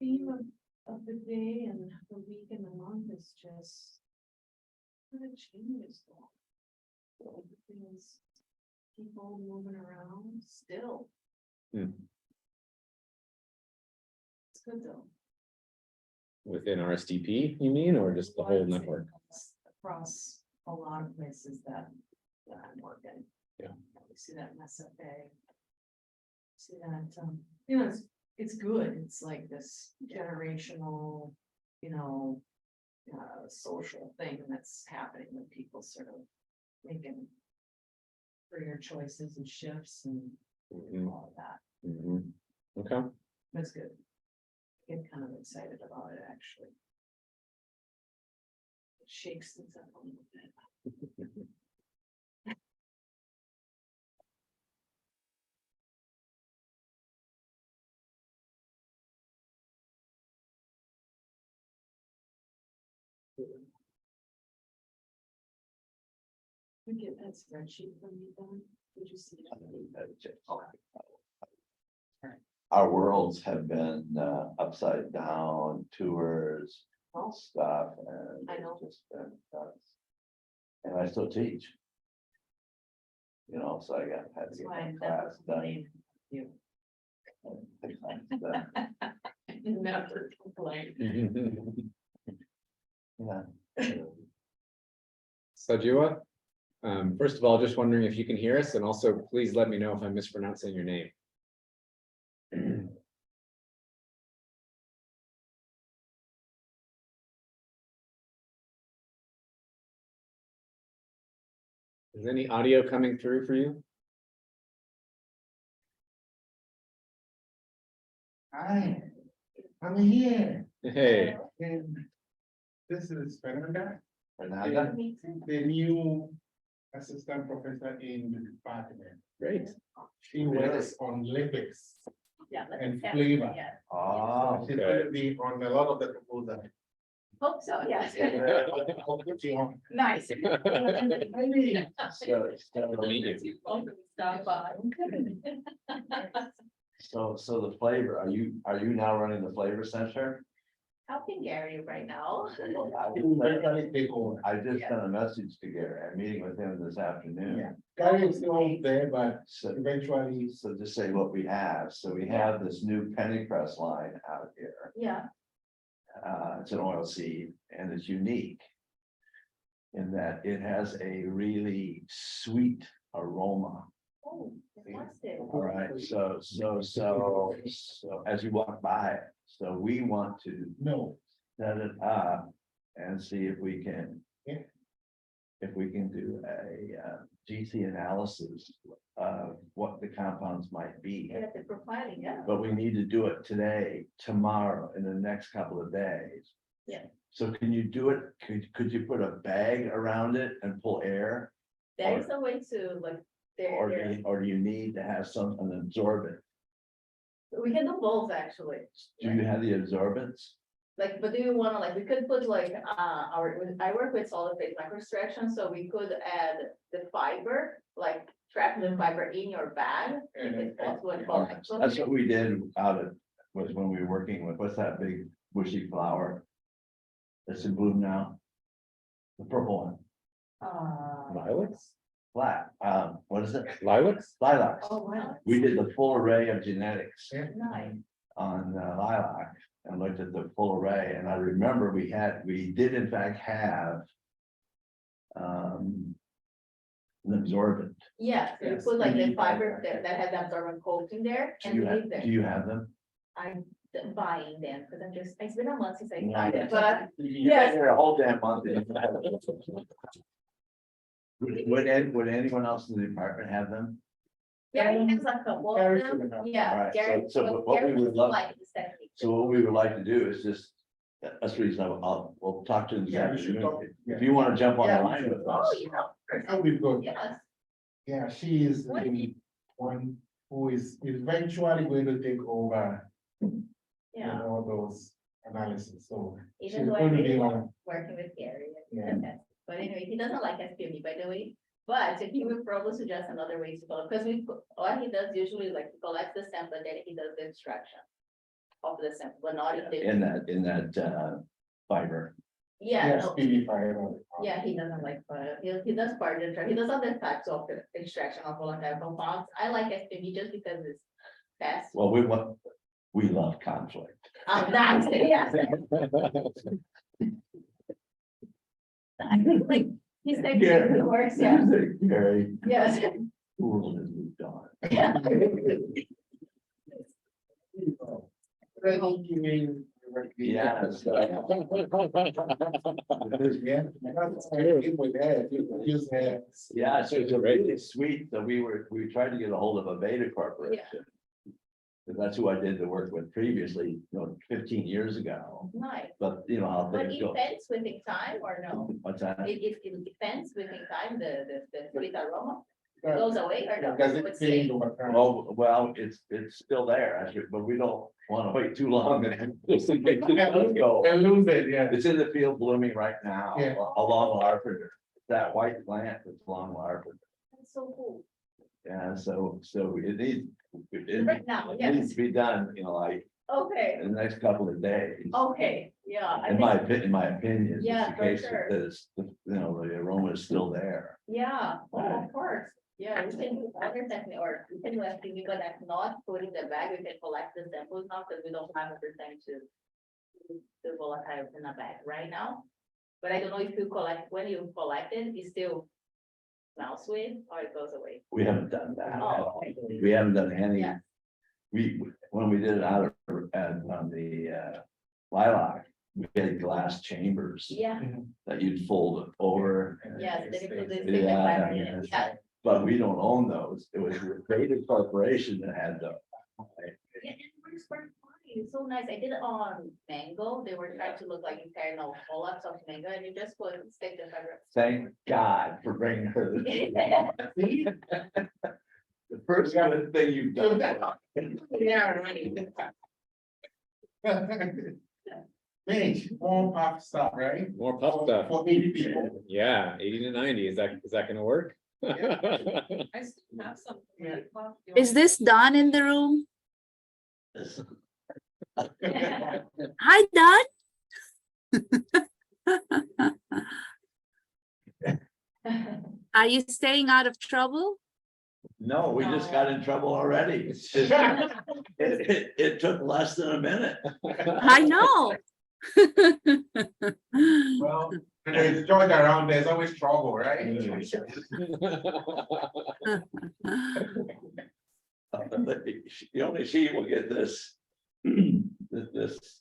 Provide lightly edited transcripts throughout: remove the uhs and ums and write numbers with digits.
theme of the day and the week and the month is just kind of changes. Things, people moving around still. Hmm. It's good though. Within our SDP, you mean, or just the whole I'd say network? Across a lot of places that I'm working. Yeah. We see that in SFA. See that, you know, it's good. It's like this generational, you know, social thing that's happening when people sort of making career choices and shifts and Mhm, all of that. mhm. Okay, That's good. Get kind of excited about it, actually. It shakes things up a little bit. We get that spreadsheet from you, Don. Did you see it? Our worlds have been upside down, tours, Oh, stuff, and I know. it's just been nuts. And I still teach. You know, so I had to that's get why I my never class done. complain. You Done. never complain. Yeah. Saajewa, first of all, just wondering if you can hear us, and also please let me know if I'm mispronouncing your name. Is any audio coming through for you? Hi, I'm here. Hey, And this is Fernanda, Fernanda? the new assistant professor in the department. great. She works on lipids Yeah. and flavor. Yeah, Oh, She's okay. going to be on a lot of the proposals. hope so, yes. I'll put you on. Nice. Stop by. So the flavor, are you now running the flavor center? Helping Gary right now. Gary take over. I just sent a message to Gary. I'm meeting with him this Yeah. afternoon. Gary is still there, but So, eventually, so just say what we have. So we have this new pennycress line out here. Yeah, It's an oil seed and it's unique. In that it has a really sweet aroma. oh, fantastic. All right, so as you walk by it, so we want to no, set it up and see if we can. Yeah. If we can do a GC analysis of what the compounds might be. Yeah, the profiling, yeah. But we need to do it today, tomorrow, in the next couple of days. Yeah. So can you do it? Could you put a bag around it and pull air? There is a way to like, Or there, or do you need to have an absorbent? we can do both actually. Do you have the absorbents? Like, but do you wanna like, we could put like, I work with solid phase microextraction, so we could add the fiber, like trap the fiber in your bag. If it's possible and call That's what we did was when we were working with, what's that big bushy flower? That's in bloom now. The purple one, Lilacs? flat, what is it? Lilacs? Lilacs. Oh, wow. We did the full array of genetics Nice. on lilac and looked at the full array, and I remember we did in fact have. An absorbent. Yeah, so you Yes, put like we the need fiber that has absorbent coating there Do and you leave have, there. do you have them? I'm buying them, because I'm just, it's been a month since I Yeah. tried it, but You Yes. here a whole damn month. Would anyone else in the department have them? Gary has a couple of Gary them, should have. yeah. Alright, Gary- so but what we Gary would doesn't love- like the technique. So what we would like to do is just, that's the reason we'll talk to them this Yeah, we should afternoon. talk. If you wanna jump on Yeah, the we line should. with Oh, us. yeah, I'll be good. yes, Yeah, she is What? one who is eventually going to take over, yeah, all those analysis, so. she's even though I going to really be like on. working with Gary. Yeah. Okay. But anyway, he doesn't like SPME, by the way, but he would probably suggest another way to follow, because what he does usually is like he collects the sample, then he does the extraction. of the sample, but not if they. in that fiber. Yeah, Yes, no, PV fire. yeah, he doesn't like, he does part of he does other types of the extraction of volatile compounds. I like SPB just because it's fast. Well, we love conflict. That's, yeah. I think like, he's like, it works, yeah, Very yes. cool as we've done. Yeah. Yeah. Yeah, so it's really sweet that we tried to get a hold of a Beta Corporation. Because that's who I did the work with previously, 15 years ago, Nice, but you know how but things it go. depends within time or no? What's that? It depends within time, the sweet aroma goes away or no? Does it It's change stay. over time? Oh, well, it's still there, actually, but we don't want to wait too long. And let's go. And lose it, yeah. It's in the field blooming right now, Yeah. along Larpenteur. That white plant that's along Larpenteur. That's so cool. Yeah, so it needs, Right now, it yes. needs to be done, like Okay, in the next couple of days. okay, yeah, I In think, my opinion, Yeah, just in for case sure. that it's, the aroma is still there. yeah, of course. Yeah, we can do other technique, or we can do SPV, but that's not put in the bag, we can collect the samples now, because we don't have a percentage to the volatile in a bag right now. But I don't know if you collect, when you collect it, it still smells sweet, or it goes away. We haven't done that. Oh, okay. We haven't done any. Yeah. When we did it out on the lilac, we had glass chambers Yeah, that you'd fold over. yes, they put this Yeah, big fiber in yeah. it, yeah. But we don't own those. It was the Beta Corporation that had them. Yeah, and it works very fine. It's so nice. I did it on mango. They were trying to look like internal pull-ups of mango, and you just put stick the fiber. Thank God for bringing her this. Yeah, The first good thing you've done. right. Mitch, more pop stuff, right? More puff stuff. For 80 people. Yeah, 80 to 90. Is that gonna work? I still have some. Yeah. Is this Don in the room? Hi, Don. Are you staying out of trouble? No, we just got in trouble already. It took less than a minute. I know. Well, when there's George around, there's always trouble, right? Only she will get this. This.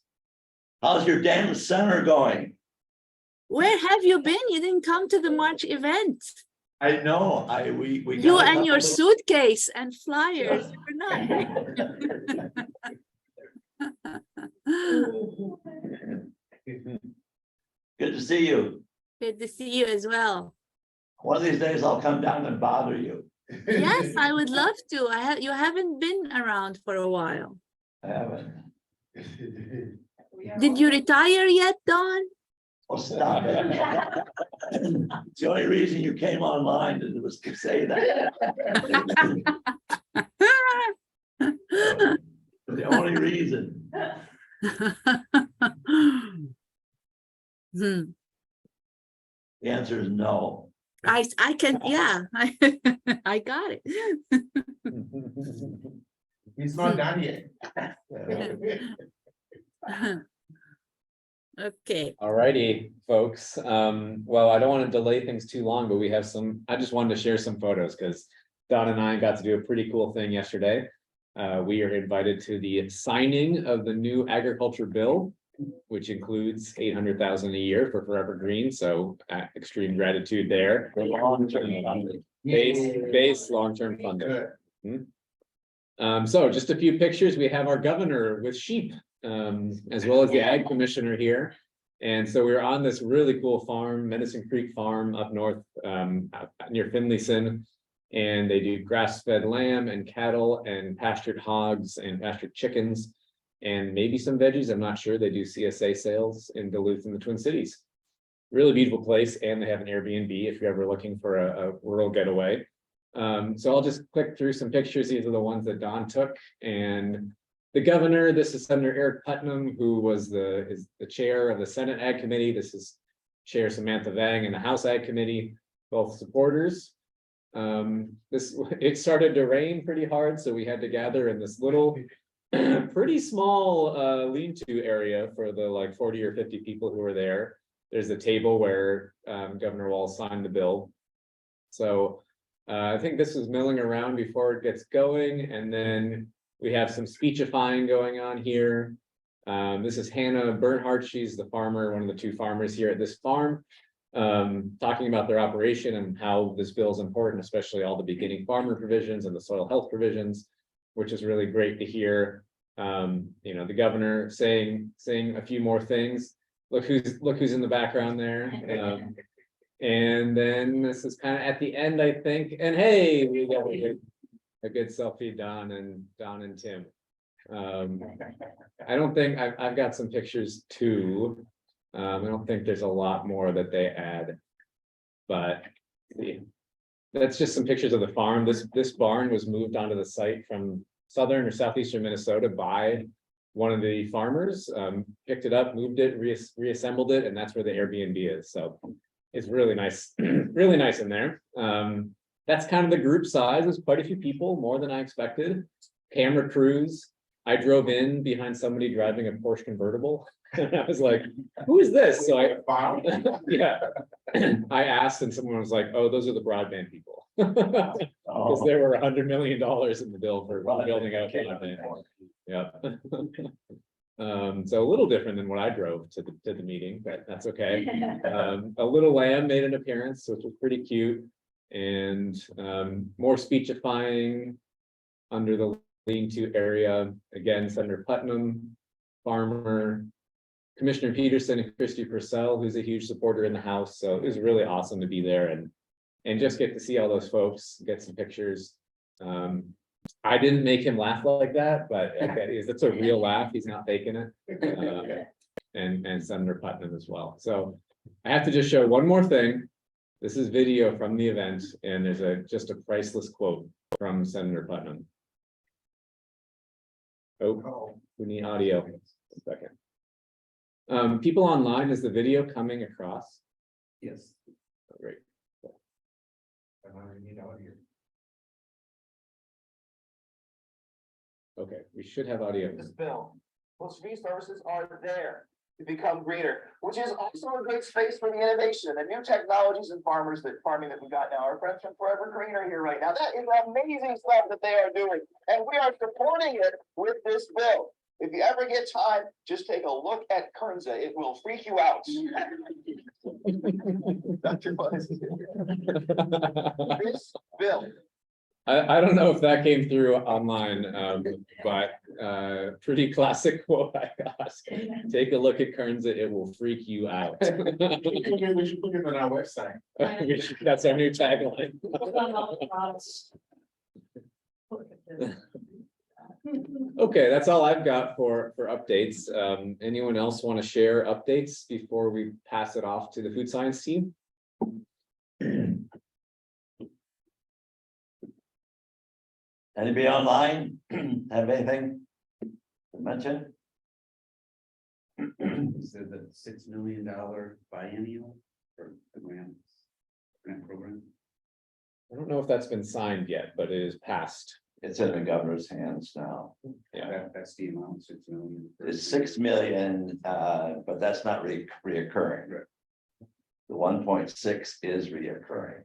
How's your damn center going? Where have you been? You didn't come to the March event. I know, we. You got a and your couple of- suitcase and flyers. You're not. Good to see you. Good to see you as well. One of these days I'll come down and bother you. Yes, I would love to. You haven't been around for a while. I haven't. Did you retire yet, Don? Oh, stop it. It's the only reason you came online was to say that. The only reason. Hmm. The answer is no. I can, yeah, I got it. He's not done yet. Okay, Alrighty, folks. Well, I don't want to delay things too long, but I just wanted to share some photos because Don and I got to do a pretty cool thing yesterday. We are invited to the signing of the new agriculture bill, which includes 800,000 a year for Forever Green. So extreme gratitude there. Base long-term funding. Good. So just a few pictures. We have our governor with sheep, as well as the ag commissioner here. And so we're on this really cool farm, Medicine Creek Farm up north, near Finlayson. And they do grass-fed lamb and cattle and pastured hogs and pastured chickens and maybe some veggies. I'm not sure. They do CSA sales in Duluth in the Twin Cities. Really beautiful place. And they have an Airbnb if you're ever looking for a rural getaway. So I'll just click through some pictures. These are the ones that Don took. And the governor, this is Senator Eric Putnam, who is the chair of the Senate Ag Committee. This is Chair Samantha Vang in the House Ag Committee, both supporters. It started to rain pretty hard, so we had to gather in this little, pretty small lean-to area for the like 40 or 50 people who were there. There's a table where Governor Walz signed the bill. So I think this is milling around before it gets going, and then we have some speechifying going on here. This is Hannah Bernhardt. She's the farmer, one of the two farmers here at this farm, talking about their operation and how this bill is important, especially all the beginning farmer provisions and the soil health provisions, which is really great to hear. You know, the governor saying a few more things. Look who's in the background there. And then this is kind of at the end, I think. And hey, we got a good selfie, Don and Tim. I don't think I've got some pictures too. I don't think there's a lot more that they add, but that's just some pictures of the farm. This barn was moved onto the site from southern or southeastern Minnesota by one of the farmers, picked it up, moved it, reassembled it, and that's where the Airbnb is. So it's really nice, really nice in there. That's kind of the group size. There's quite a few people, more than I expected. Camera crews. I drove in behind somebody driving a Porsche convertible. And I was like, who is this? So yeah, I asked and someone was like, oh, those are the broadband people. Because there were $100 million in the bill for building out broadband. Yeah. So a little different than what I drove to the meeting, but that's okay. A little lamb made an appearance, which was pretty cute, and more speechifying under the lean-to area. Again, Senator Putnam, farmer, Commissioner Peterson, and Christy Purcell, who's a huge supporter in the House. So it was really awesome to be there and just get to see all those folks, get some pictures. I didn't make him laugh like that, but it's a real laugh. He's not faking it. And Senator Putnam as well. So I have to just show one more thing. This is video from the event, and there's just a priceless quote from Senator Putnam. Oh, we need audio. A second. People online, is the video coming across? Yes. Oh, great. I need audio. Okay, we should have audio. This bill, those resources are there to become greener, which is also a great space for the innovation and the new technologies and farming that we got now. Our friends from Forever Greener here right now. That is amazing stuff that they are doing, and we are supporting it with this bill. If you ever get time, just take a look at Kernza. It will freak you out. Dr. Buzz. This bill. I don't know if that came through online, but pretty classic quote I got. Take a look at Kernza, it will freak you out. We should put it on our website. That's our new tagline. Okay, that's all I've got for updates. Anyone else want to share updates before we pass it off to the food science team? Anybody online have anything to mention? Is it the $6 million biennial for the grant program? I don't know if that's been signed yet, but it is passed. It's in the governor's hands now. Yeah. That's the amount, 6 million. It's 6 million, but that's not reoccurring. The 1.6 is reoccurring.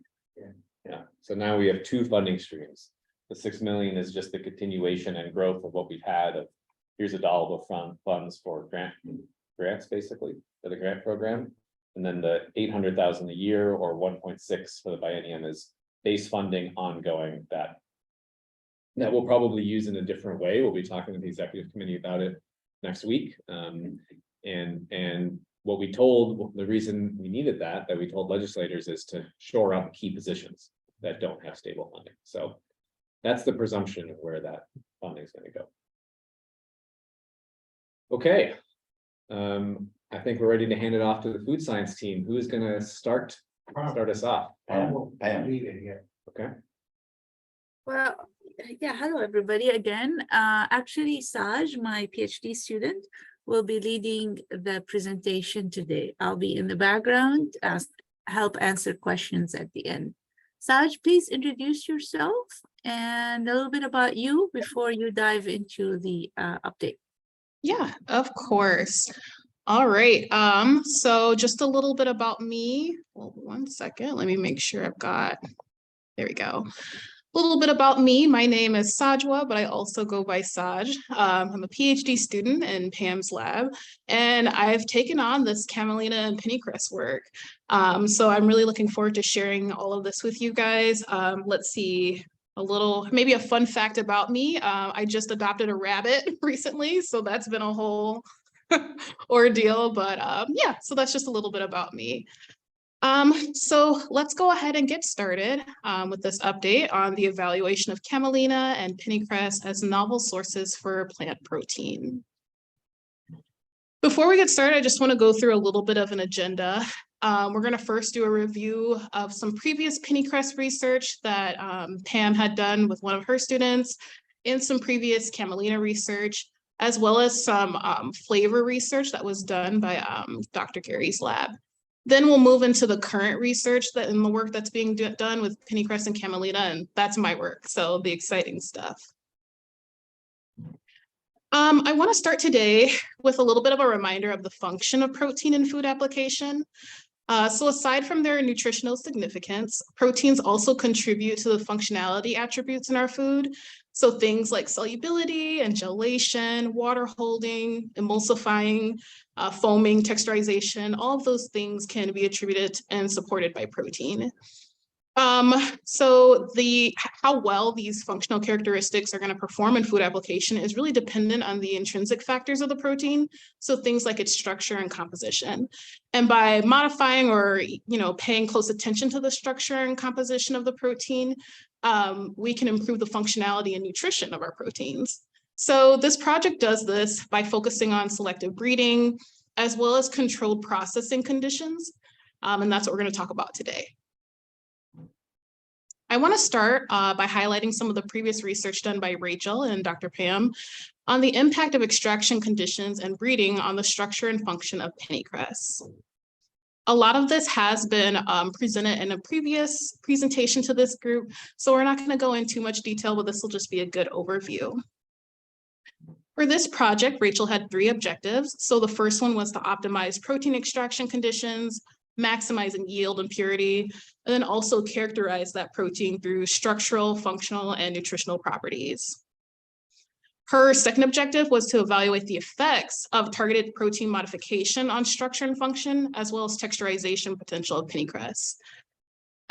Yeah, so now we have two funding streams. The 6 million is just the continuation and growth of what we've had of, here's a dollar of funds for grants, basically, for the grant program. And then the 800,000 a year or 1.6 for the biennium is base funding ongoing that we'll probably use in a different way. We'll be talking to the executive committee about it next week. And what we told, the reason we needed that we told legislators is to shore up key positions that don't have stable funding. So that's the presumption of where that funding is going to go. Okay. I think we're ready to hand it off to the food science team. Who is going to start us off? Pam. Read it, yeah. Okay. Well, Yeah, hello everybody again. Actually, Saj, my PhD student, will be leading the presentation today. I'll be in the background, help answer questions at the end. Saj, please introduce yourself and a little bit about you before you dive into the update. Yeah, of course. All right. So just a little bit about me. Well, 1 second. Let me make sure I've got, there we go. A little bit about me. My name is Saajewa, but I also go by Saj. I'm a PhD student in Pam's lab, and I've taken on this camelina and pennycress work. So I'm really looking forward to sharing all of this with you guys. Let's see. Maybe a fun fact about me. I just adopted a rabbit recently, so that's been a whole ordeal, but yeah, so that's just a little bit about me. So let's go ahead and get started with this update on the evaluation of camelina and pennycress as novel sources for plant protein. Before we get started, I just want to go through a little bit of an agenda. We're going to first do a review of some previous pennycress research that Pam had done with one of her students and some previous camelina research, as well as some flavor research that was done by Dr. Gary's lab. Then we'll move into the current research in the work that's being done with pennycress and camelina, and that's my work, so the exciting stuff. I want to start today with a little bit of a reminder of the function of protein in food application. So aside from their nutritional significance, proteins also contribute to the functionality attributes in our food. So things like solubility and gelation, water holding, emulsifying, foaming, texturization, all of those things can be attributed and supported by protein. So how well these functional characteristics are going to perform in food application is really dependent on the intrinsic factors of the protein. So things like its structure and composition. And by modifying or paying close attention to the structure and composition of the protein, we can improve the functionality and nutrition of our proteins. So this project does this by focusing on selective breeding, as well as controlled processing conditions. And that's what we're going to talk about today. I want to start by highlighting some of the previous research done by Rachel and Dr. Pam on the impact of extraction conditions and breeding on the structure and function of pennycress. A lot of this has been presented in a previous presentation to this group, so we're not going to go into too much detail, but this will just be a good overview. For this project, Rachel had 3 objectives. So the first one was to optimize protein extraction conditions, maximizing yield and purity, and then also characterize that protein through structural, functional, and nutritional properties. Her second objective was to evaluate the effects of targeted protein modification on structure and function, as well as texturization potential of pennycress.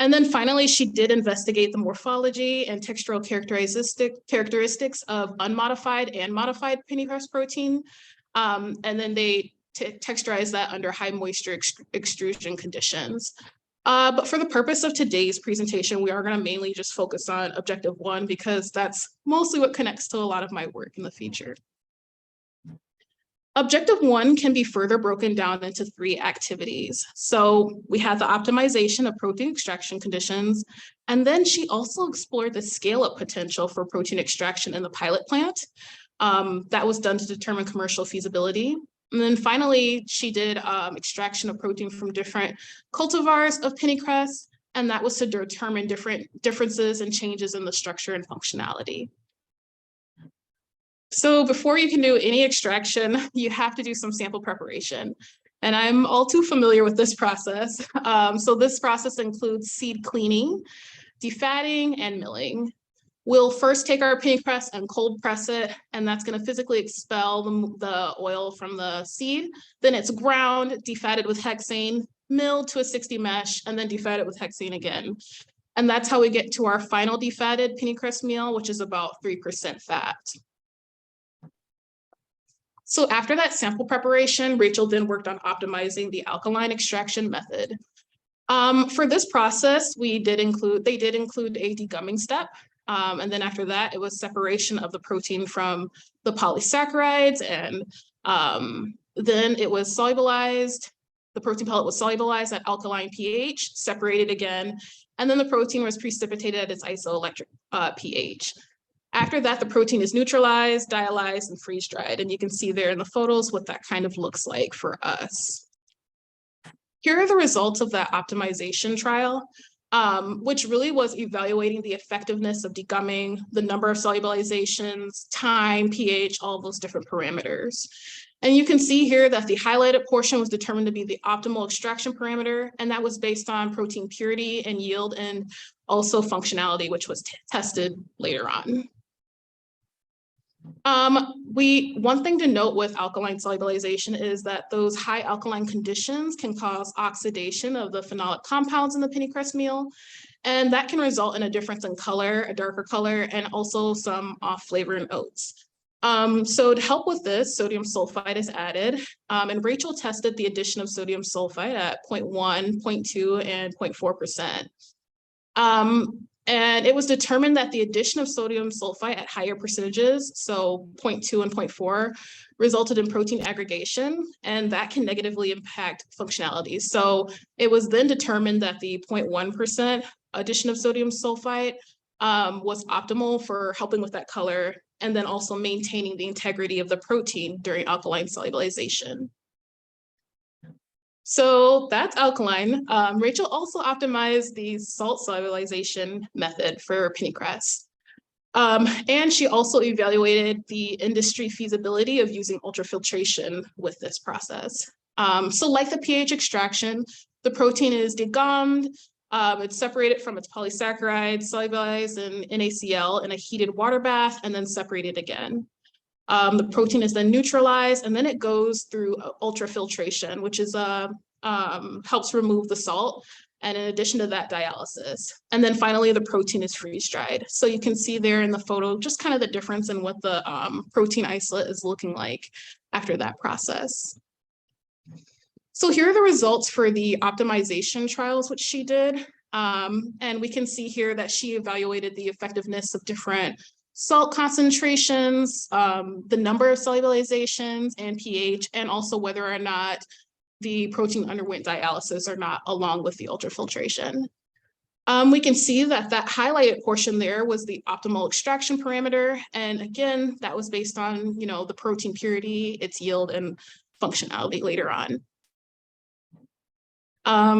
And then finally, she did investigate the morphology and textural characteristics of unmodified and modified pennycress protein. And then they texturized that under high moisture extrusion conditions. But for the purpose of today's presentation, we are going to mainly just focus on objective 1 because that's mostly what connects to a lot of my work in the future. Objective 1 can be further broken down into 3 activities. So we had the optimization of protein extraction conditions, and then she also explored the scale-up potential for protein extraction in the pilot plant. That was done to determine commercial feasibility. And then finally, she did extraction of protein from different cultivars of pennycress, and that was to determine differences and changes in the structure and functionality. So before you can do any extraction, you have to do some sample preparation. And I'm all too familiar with this process. So this process includes seed cleaning, defatting, and milling. We'll first take our pennycress and cold press it, and that's going to physically expel the oil from the seed. Then it's ground, defatted with hexane, milled to a 60 mesh, and then defatted with hexane again. And that's how we get to our final defatted pennycress meal, which is about 3% fat. So after that sample preparation, Rachel then worked on optimizing the alkaline extraction method. For this process, they did include a degumming step. And then after that, it was separation of the protein from the polysaccharides, and then it was solubilized. The protein pellet was solubilized at alkaline pH, separated again, and then the protein was precipitated at its isoelectric pH. After that, the protein is neutralized, dialyzed, and freeze-dried. And you can see there in the photos what that kind of looks like for us. Here are the results of that optimization trial, which really was evaluating the effectiveness of degumming, the number of solubilizations, time, pH, all those different parameters. And you can see here that the highlighted portion was determined to be the optimal extraction parameter, and that was based on protein purity and yield and also functionality, which was tested later on. One thing to note with alkaline solubilization is that those high alkaline conditions can cause oxidation of the phenolic compounds in the pennycress meal, and that can result in a difference in color, a darker color, and also some off flavor in oats. So to help with this, sodium sulfite is added, and Rachel tested the addition of sodium sulfite at 0.1, 0.2, and 0.4%. And it was determined that the addition of sodium sulfite at higher percentages, so 0.2 and 0.4, resulted in protein aggregation, and that can negatively impact functionality. So it was then determined that the 0.1% addition of sodium sulfite was optimal for helping with that color, and then also maintaining the integrity of the protein during alkaline solubilization. So that's alkaline. Rachel also optimized the salt solubilization method for pennycress. And she also evaluated the industry feasibility of using ultrafiltration with this process. So like the pH extraction, the protein is degummed, it's separated from its polysaccharides, solubilized in NaCl in a heated water bath, and then separated again. The protein is then neutralized, and then it goes through ultrafiltration, which is helps remove the salt, and in addition to that, dialysis. And then finally, the protein is freeze-dried. So you can see there in the photo just kind of the difference in what the protein isolate is looking like after that process. So here are the results for the optimization trials, which she did. And we can see here that she evaluated the effectiveness of different salt concentrations, the number of solubilizations and pH, and also whether or not the protein underwent dialysis or not, along with the ultrafiltration. We can see that that highlighted portion there was the optimal extraction parameter. And again, that was based on, the protein purity, its yield, and functionality later on.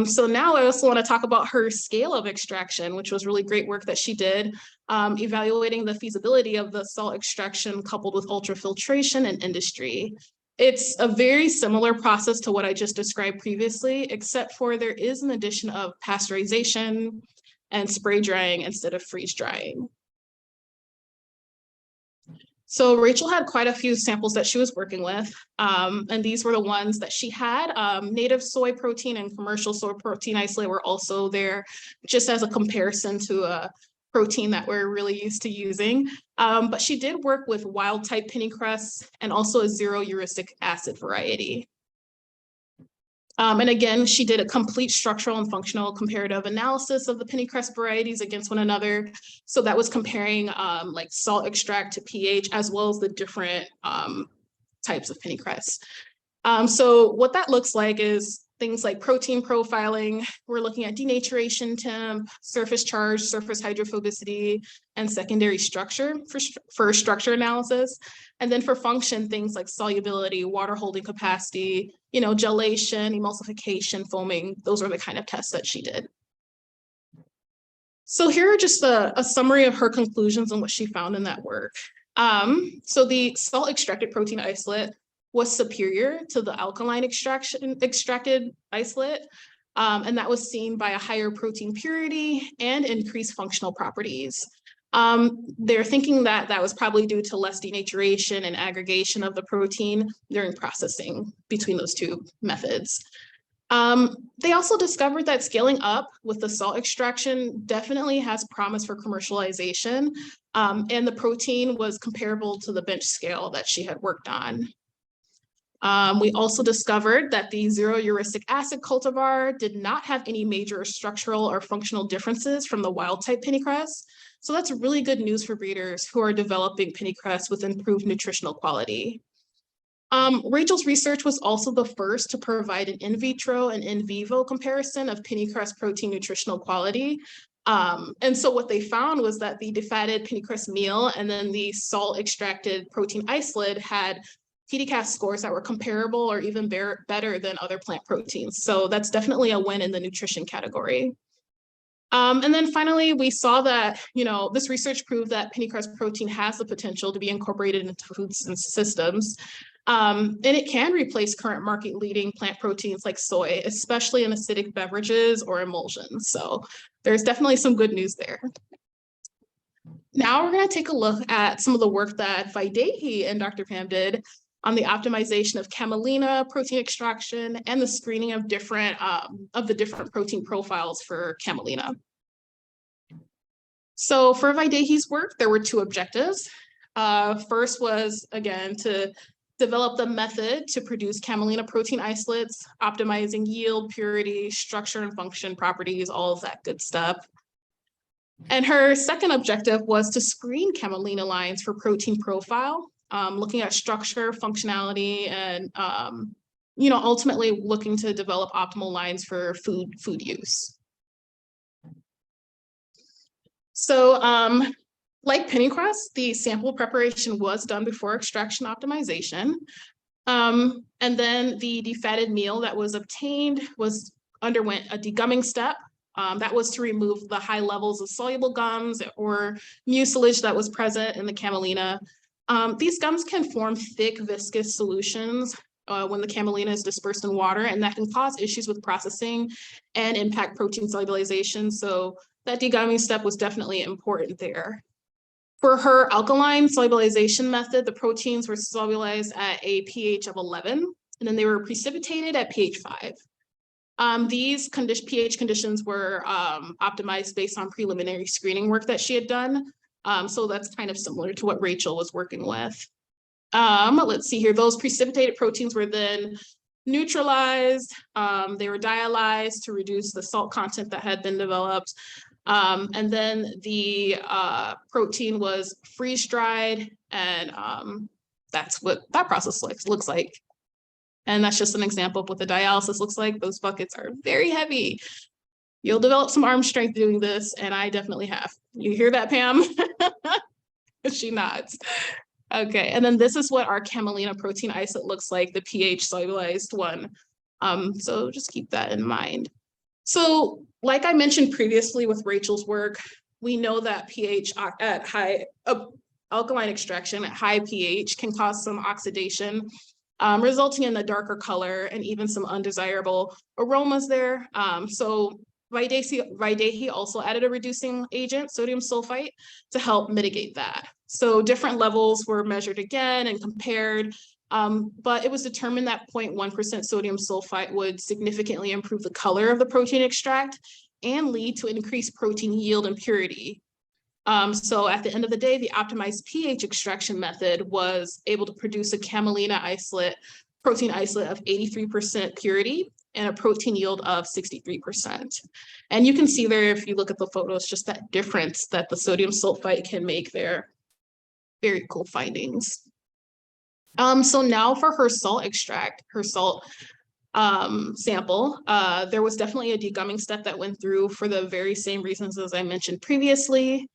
So now I also want to talk about her scale of extraction, which was really great work that she did, evaluating the feasibility of the salt extraction coupled with ultrafiltration in industry. It's a very similar process to what I just described previously, except for there is an addition of pasteurization and spray drying instead of freeze drying. So Rachel had quite a few samples that she was working with, and these were the ones that she had. Native soy protein and commercial soy protein isolate were also there, just as a comparison to a protein that we're really used to using. But she did work with wild type pennycress and also a zero uracil acid variety. And again, she did a complete structural and functional comparative analysis of the pennycress varieties against one another. So that was comparing like salt extract to pH, as well as the different types of pennycress. So what that looks like is things like protein profiling. We're looking at denaturation temp, surface charge, surface hydrophobicity, and secondary structure for structure analysis. And then for function, things like solubility, water holding capacity, gelation, emulsification, foaming. Those are the kind of tests that she did. So here are just a summary of her conclusions on what she found in that work. So the salt extracted protein isolate was superior to the alkaline extracted isolate, and that was seen by a higher protein purity and increased functional properties. They're thinking that that was probably due to less denaturation and aggregation of the protein during processing between those two methods. They also discovered that scaling up with the salt extraction definitely has promise for commercialization, and the protein was comparable to the bench scale that she had worked on. We also discovered that the zero uracil acid cultivar did not have any major structural or functional differences from the wild type pennycress. So that's really good news for breeders who are developing pennycress with improved nutritional quality. Rachel's research was also the first to provide an in vitro and in vivo comparison of pennycress protein nutritional quality. And so what they found was that the defatted pennycress meal and then the salt extracted protein isolate had TDCAS scores that were comparable or even better than other plant proteins. So that's definitely a win in the nutrition category. And then finally, we saw that, this research proved that pennycress protein has the potential to be incorporated into foods and systems. And it can replace current market leading plant proteins like soy, especially in acidic beverages or emulsions. So there's definitely some good news there. Now we're going to take a look at some of the work that Vaidehi and Dr. Pam did on the optimization of camelina protein extraction and the screening of the different protein profiles for camelina. So for Vaidehi's work, there were two objectives. First was, again, to develop the method to produce camelina protein isolates, optimizing yield, purity, structure and function properties, all of that good stuff. And her second objective was to screen camelina lines for protein profile, looking at structure, functionality, and ultimately looking to develop optimal lines for food use. So like pennycress, the sample preparation was done before extraction optimization. And then the defatted meal that was obtained underwent a degumming step. That was to remove the high levels of soluble gums or mucilage that was present in the camelina. These gums can form thick, viscous solutions when the camelina is dispersed in water, and that can cause issues with processing and impact protein solubilization. So that degumming step was definitely important there. For her alkaline solubilization method, the proteins were solubilized at a pH of 11, and then they were precipitated at pH 5. These pH conditions were optimized based on preliminary screening work that she had done. So that's kind of similar to what Rachel was working with. Let's see here. Those precipitated proteins were then neutralized. They were dialyzed to reduce the salt content that had been developed. And then the protein was freeze-dried, and that's what that process looks like. And that's just an example of what the dialysis looks like. Those buckets are very heavy. You'll develop some arm strength doing this, and I definitely have. You hear that, Pam? She nods. Okay, and then this is what our camelina protein isolate looks like, the pH solubilized one. So just keep that in mind. So like I mentioned previously with Rachel's work, we know that pH at high alkaline extraction at high pH can cause some oxidation, resulting in a darker color and even some undesirable aromas there. So Vaidehi also added a reducing agent, sodium sulfite, to help mitigate that. So different levels were measured again and compared, but it was determined that 0.1% sodium sulfite would significantly improve the color of the protein extract and lead to increased protein yield and purity. So at the end of the day, the optimized pH extraction method was able to produce a camelina protein isolate of 83% purity and a protein yield of 63%. And you can see there, if you look at the photos, just that difference that the sodium sulfite can make there. Very cool findings. So now for her salt extract, her salt sample, there was definitely a degumming step that went through for the very same reasons as I mentioned previously.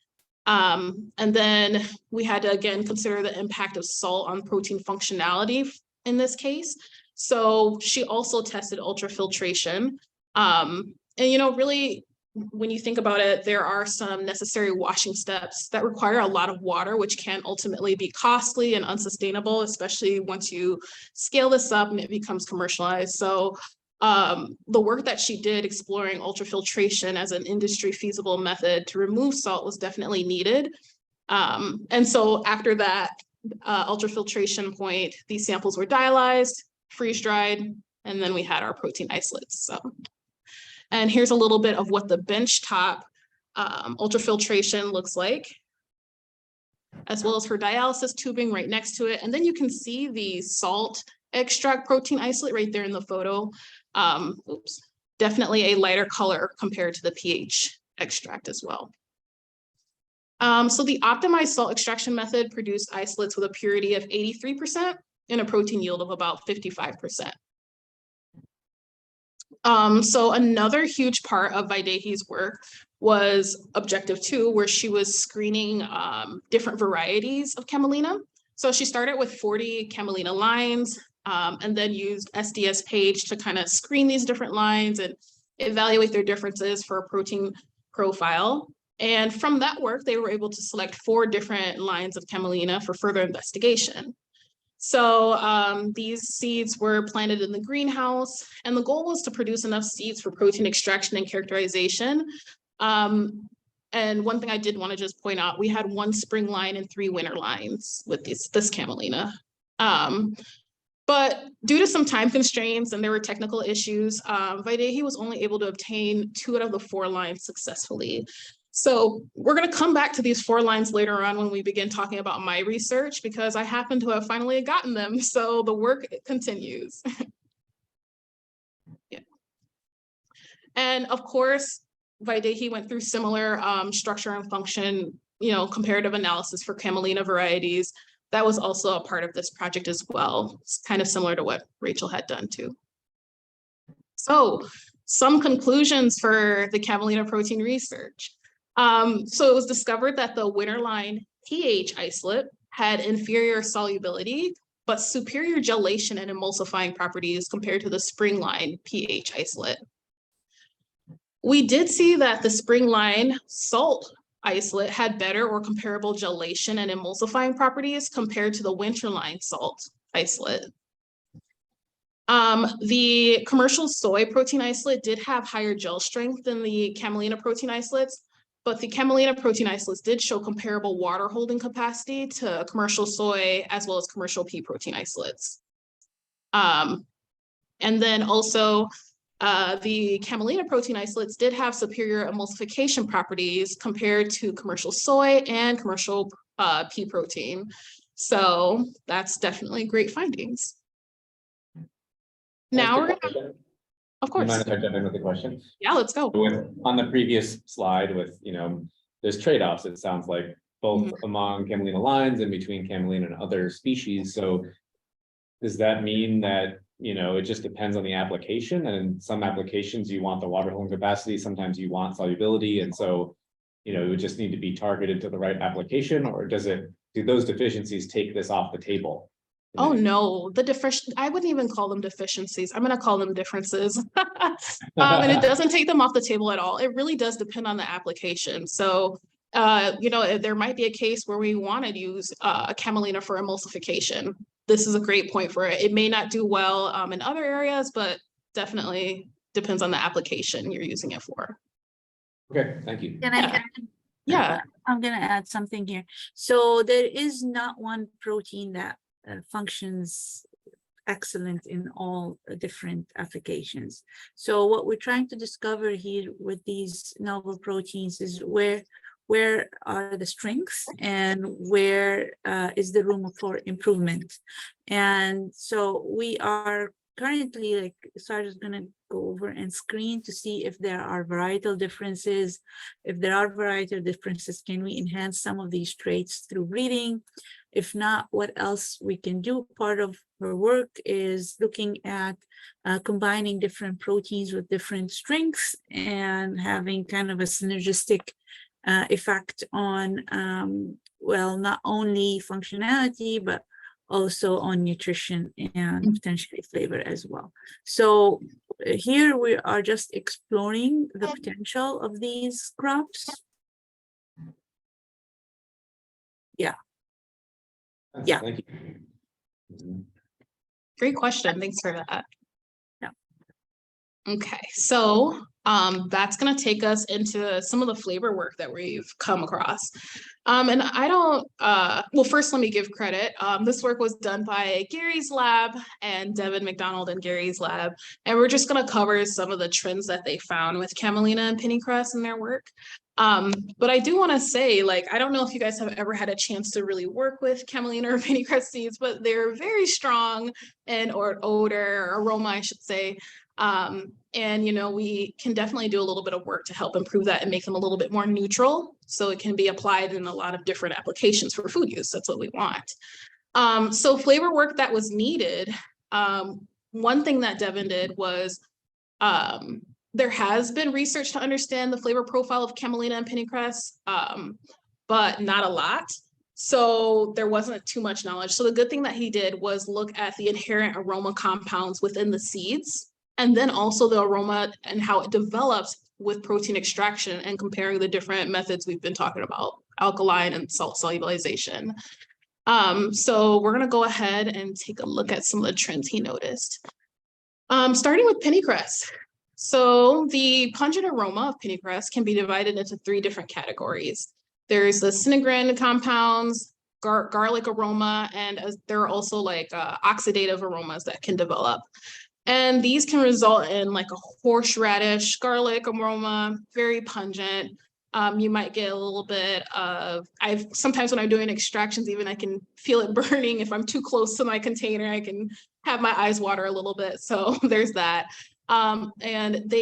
And then we had to again consider the impact of salt on protein functionality in this case. So she also tested ultrafiltration. And really, when you think about it, there are some necessary washing steps that require a lot of water, which can ultimately be costly and unsustainable, especially once you scale this up and it becomes commercialized. So the work that she did exploring ultrafiltration as an industry feasible method to remove salt was definitely needed. And so after that ultrafiltration point, these samples were dialyzed, freeze-dried, and then we had our protein isolates. And here's a little bit of what the benchtop ultrafiltration looks like, as well as her dialysis tubing right next to it. And then you can see the salt extract protein isolate right there in the photo. Oops, definitely a lighter color compared to the pH extract as well. So the optimized salt extraction method produced isolates with a purity of 83% and a protein yield of about 55%. So another huge part of Vaidehi's work was objective 2, where she was screening different varieties of camelina. So she started with 40 camelina lines, and then used SDS page to kind of screen these different lines and evaluate their differences for a protein profile. And from that work, they were able to select 4 different lines of camelina for further investigation. So these seeds were planted in the greenhouse, and the goal was to produce enough seeds for protein extraction and characterization. And one thing I did want to just point out, we had 1 spring line and 3 winter lines with this camelina. But due to some time constraints and there were technical issues, Vaidehi was only able to obtain 2 out of the 4 lines successfully. So we're going to come back to these 4 lines later on when we begin talking about my research, because I happen to have finally gotten them. So the work continues. Yeah. And of course, Vaidehi went through similar structure and function, comparative analysis for camelina varieties. That was also a part of this project as well. It's kind of similar to what Rachel had done too. So some conclusions for the camelina protein research. So it was discovered that the winterline pH isolate had inferior solubility, but superior gelation and emulsifying properties compared to the springline pH isolate. We did see that the springline salt isolate had better or comparable gelation and emulsifying properties compared to the winterline salt isolate. The commercial soy protein isolate did have higher gel strength than the camelina protein isolates, but the camelina protein isolates did show comparable water holding capacity to commercial soy as well as commercial pea protein isolates. And then also the camelina protein isolates did have superior emulsification properties compared to commercial soy and commercial pea protein. So that's definitely great findings. Now we're gonna, of course. You mind if I jump in with a question? Yeah, let's go. On the previous slide with, there's trade-offs, it sounds like, both among camelina lines and between camelina and other species. So does that mean that, it just depends on the application, and in some applications you want the water holding capacity, sometimes you want solubility, and so, it would just need to be targeted to the right application, or do those deficiencies take this off the table? Oh no, I wouldn't even call them deficiencies. I'm going to call them differences. And it doesn't take them off the table at all. It really does depend on the application. So, there might be a case where we want to use a camelina for emulsification. This is a great point for it. It may not do well in other areas, but definitely depends on the application you're using it for. Okay, thank you. Can I add? Yeah. I'm going to add something here. So there is not one protein that functions excellent in all different applications. So what we're trying to discover here with these novel proteins is where are the strengths and where is the room for improvement. And so we are currently, like Saajewa is going to go over and screen to see if there are varietal differences. If there are varietal differences, can we enhance some of these traits through breeding? If not, what else we can do? Part of her work is looking at combining different proteins with different strengths and having kind of a synergistic effect on, not only functionality, but also on nutrition and potentially flavor as well. So here we are just exploring the potential of these crops. Yeah. Yeah. Thank you. Great question. Thanks for that. Yeah. Okay, so that's going to take us into some of the flavor work that we've come across. And I don't, well, first let me give credit. This work was done by Gary's lab and Devin McDonald and Gary's lab. And we're just going to cover some of the trends that they found with camelina and pennycress in their work. But I do want to say, I don't know if you guys have ever had a chance to really work with camelina or pennycress seeds, but they're very strong in odor, or aroma, I should say. And, we can definitely do a little bit of work to help improve that and make them a little bit more neutral, so it can be applied in a lot of different applications for food use. That's what we want. So flavor work that was needed. One thing that Devin did was there has been research to understand the flavor profile of camelina and pennycress, but not a lot. So there wasn't too much knowledge. So the good thing that he did was look at the inherent aroma compounds within the seeds, and then also the aroma and how it develops with protein extraction, and comparing the different methods we've been talking about, alkaline and salt solubilization. So we're gonna go ahead and take a look at some of the trends he noticed. Starting with pennycress. So the pungent aroma of pennycress can be divided into 3 different categories. There's the cinegrin compounds, garlic aroma, and there are also like oxidative aromas that can develop. And these can result in like a horseradish garlic aroma, very pungent. You might get a little bit of, sometimes when I'm doing extractions, even I can feel it burning. If I'm too close to my container, I can have my eyes water a little bit. So there's that. And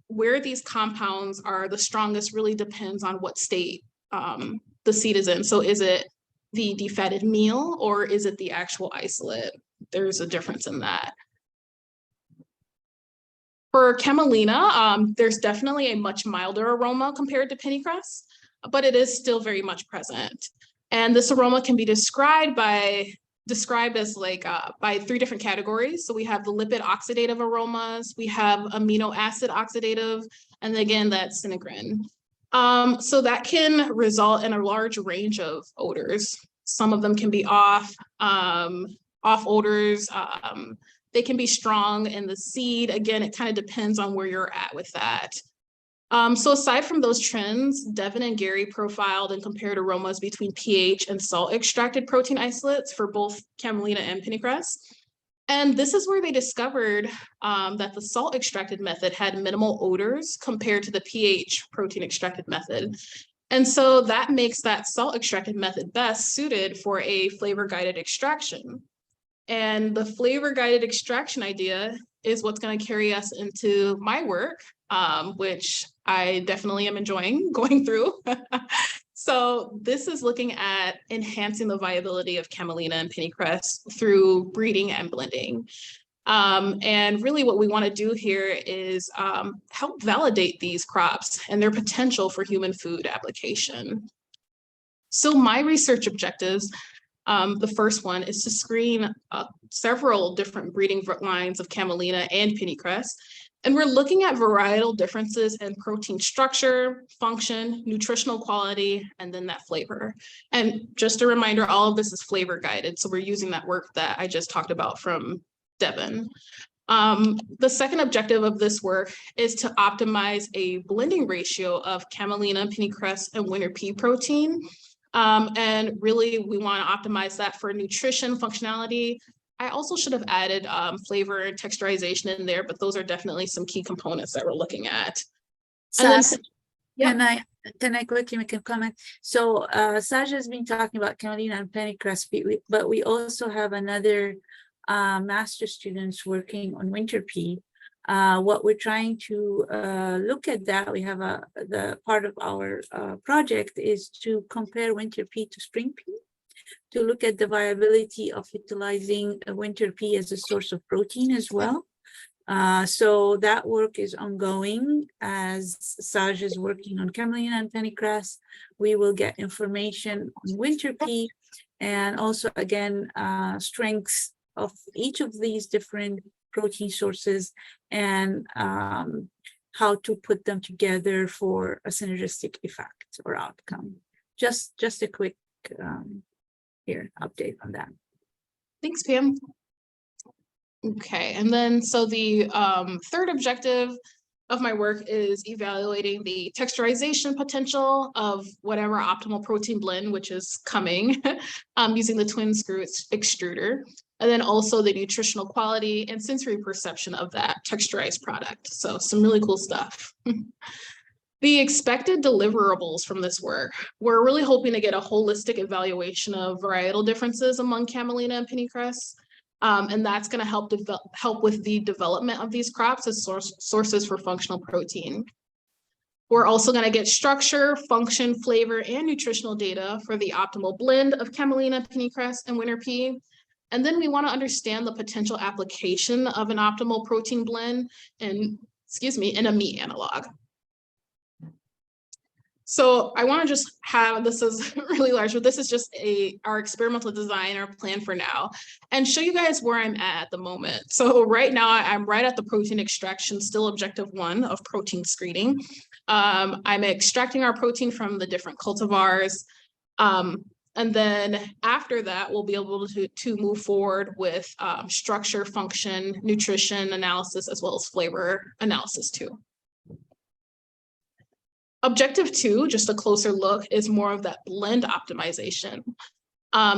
where these compounds are the strongest really depends on what state the seed is in. So is it the defatted meal or is it the actual isolate? There's a difference in that. For camelina, there's definitely a much milder aroma compared to pennycress, but it is still very much present. And this aroma can be described as like by 3 different categories. So we have the lipid oxidative aromas, we have amino acid oxidative, and again, that's cinegrin. So that can result in a large range of odors. Some of them can be off odors. They can be strong in the seed. Again, it kind of depends on where you're at with that. So aside from those trends, Devin and Gary profiled and compared aromas between pH and salt extracted protein isolates for both camelina and pennycress. And this is where they discovered that the salt extracted method had minimal odors compared to the pH protein extracted method. And so that makes that salt extracted method best suited for a flavor guided extraction. And the flavor guided extraction idea is what's going to carry us into my work, which I definitely am enjoying going through. So this is looking at enhancing the viability of camelina and pennycress through breeding and blending. And really what we want to do here is help validate these crops and their potential for human food application. So my research objectives, the first one is to screen several different breeding lines of camelina and pennycress. And we're looking at varietal differences in protein structure, function, nutritional quality, and then that flavor. And just a reminder, all of this is flavor guided. So we're using that work that I just talked about from Devin. The second objective of this work is to optimize a blending ratio of camelina, pennycress, and winter pea protein. And really, we want to optimize that for nutrition, functionality. I also should have added flavor and texturization in there, but those are definitely some key components that we're looking at. And Saj, then, can I quickly make a comment? So Saj has been talking about camelina and pennycress, but we also have another master students working on winter pea. What we're trying to look at that, we have the part of our project is to compare winter pea to spring pea, to look at the viability of utilizing a winter pea as a source of protein as well. So that work is ongoing as Saj is working on camelina and pennycress. We will get information on winter pea and also again strengths of each of these different protein sources and how to put them together for a synergistic effect or outcome. Just a quick update on that. thanks, Pam. Okay, and then so the third objective of my work is evaluating the texturization potential of whatever optimal protein blend, which is coming, using the twin screw extruder, and then also the nutritional quality and sensory perception of that texturized product. So some really cool stuff. The expected deliverables from this work, we're really hoping to get a holistic evaluation of varietal differences among camelina and pennycress. And that's going to help with the development of these crops as sources for functional protein. We're also going to get structure, function, flavor, and nutritional data for the optimal blend of camelina, pennycress, and winter pea. And then we want to understand the potential application of an optimal protein blend and in a meat analog. So I want to just have, this is really large, but this is just our experimental design, our plan for now, and show you guys where I'm at the moment. So right now I'm right at the protein extraction, still objective 1 of protein screening. I'm extracting our protein from the different cultivars. And then after that, we'll be able to move forward with structure, function, nutrition analysis, as well as flavor analysis too. Objective 2, just a closer look, is more of that blend optimization.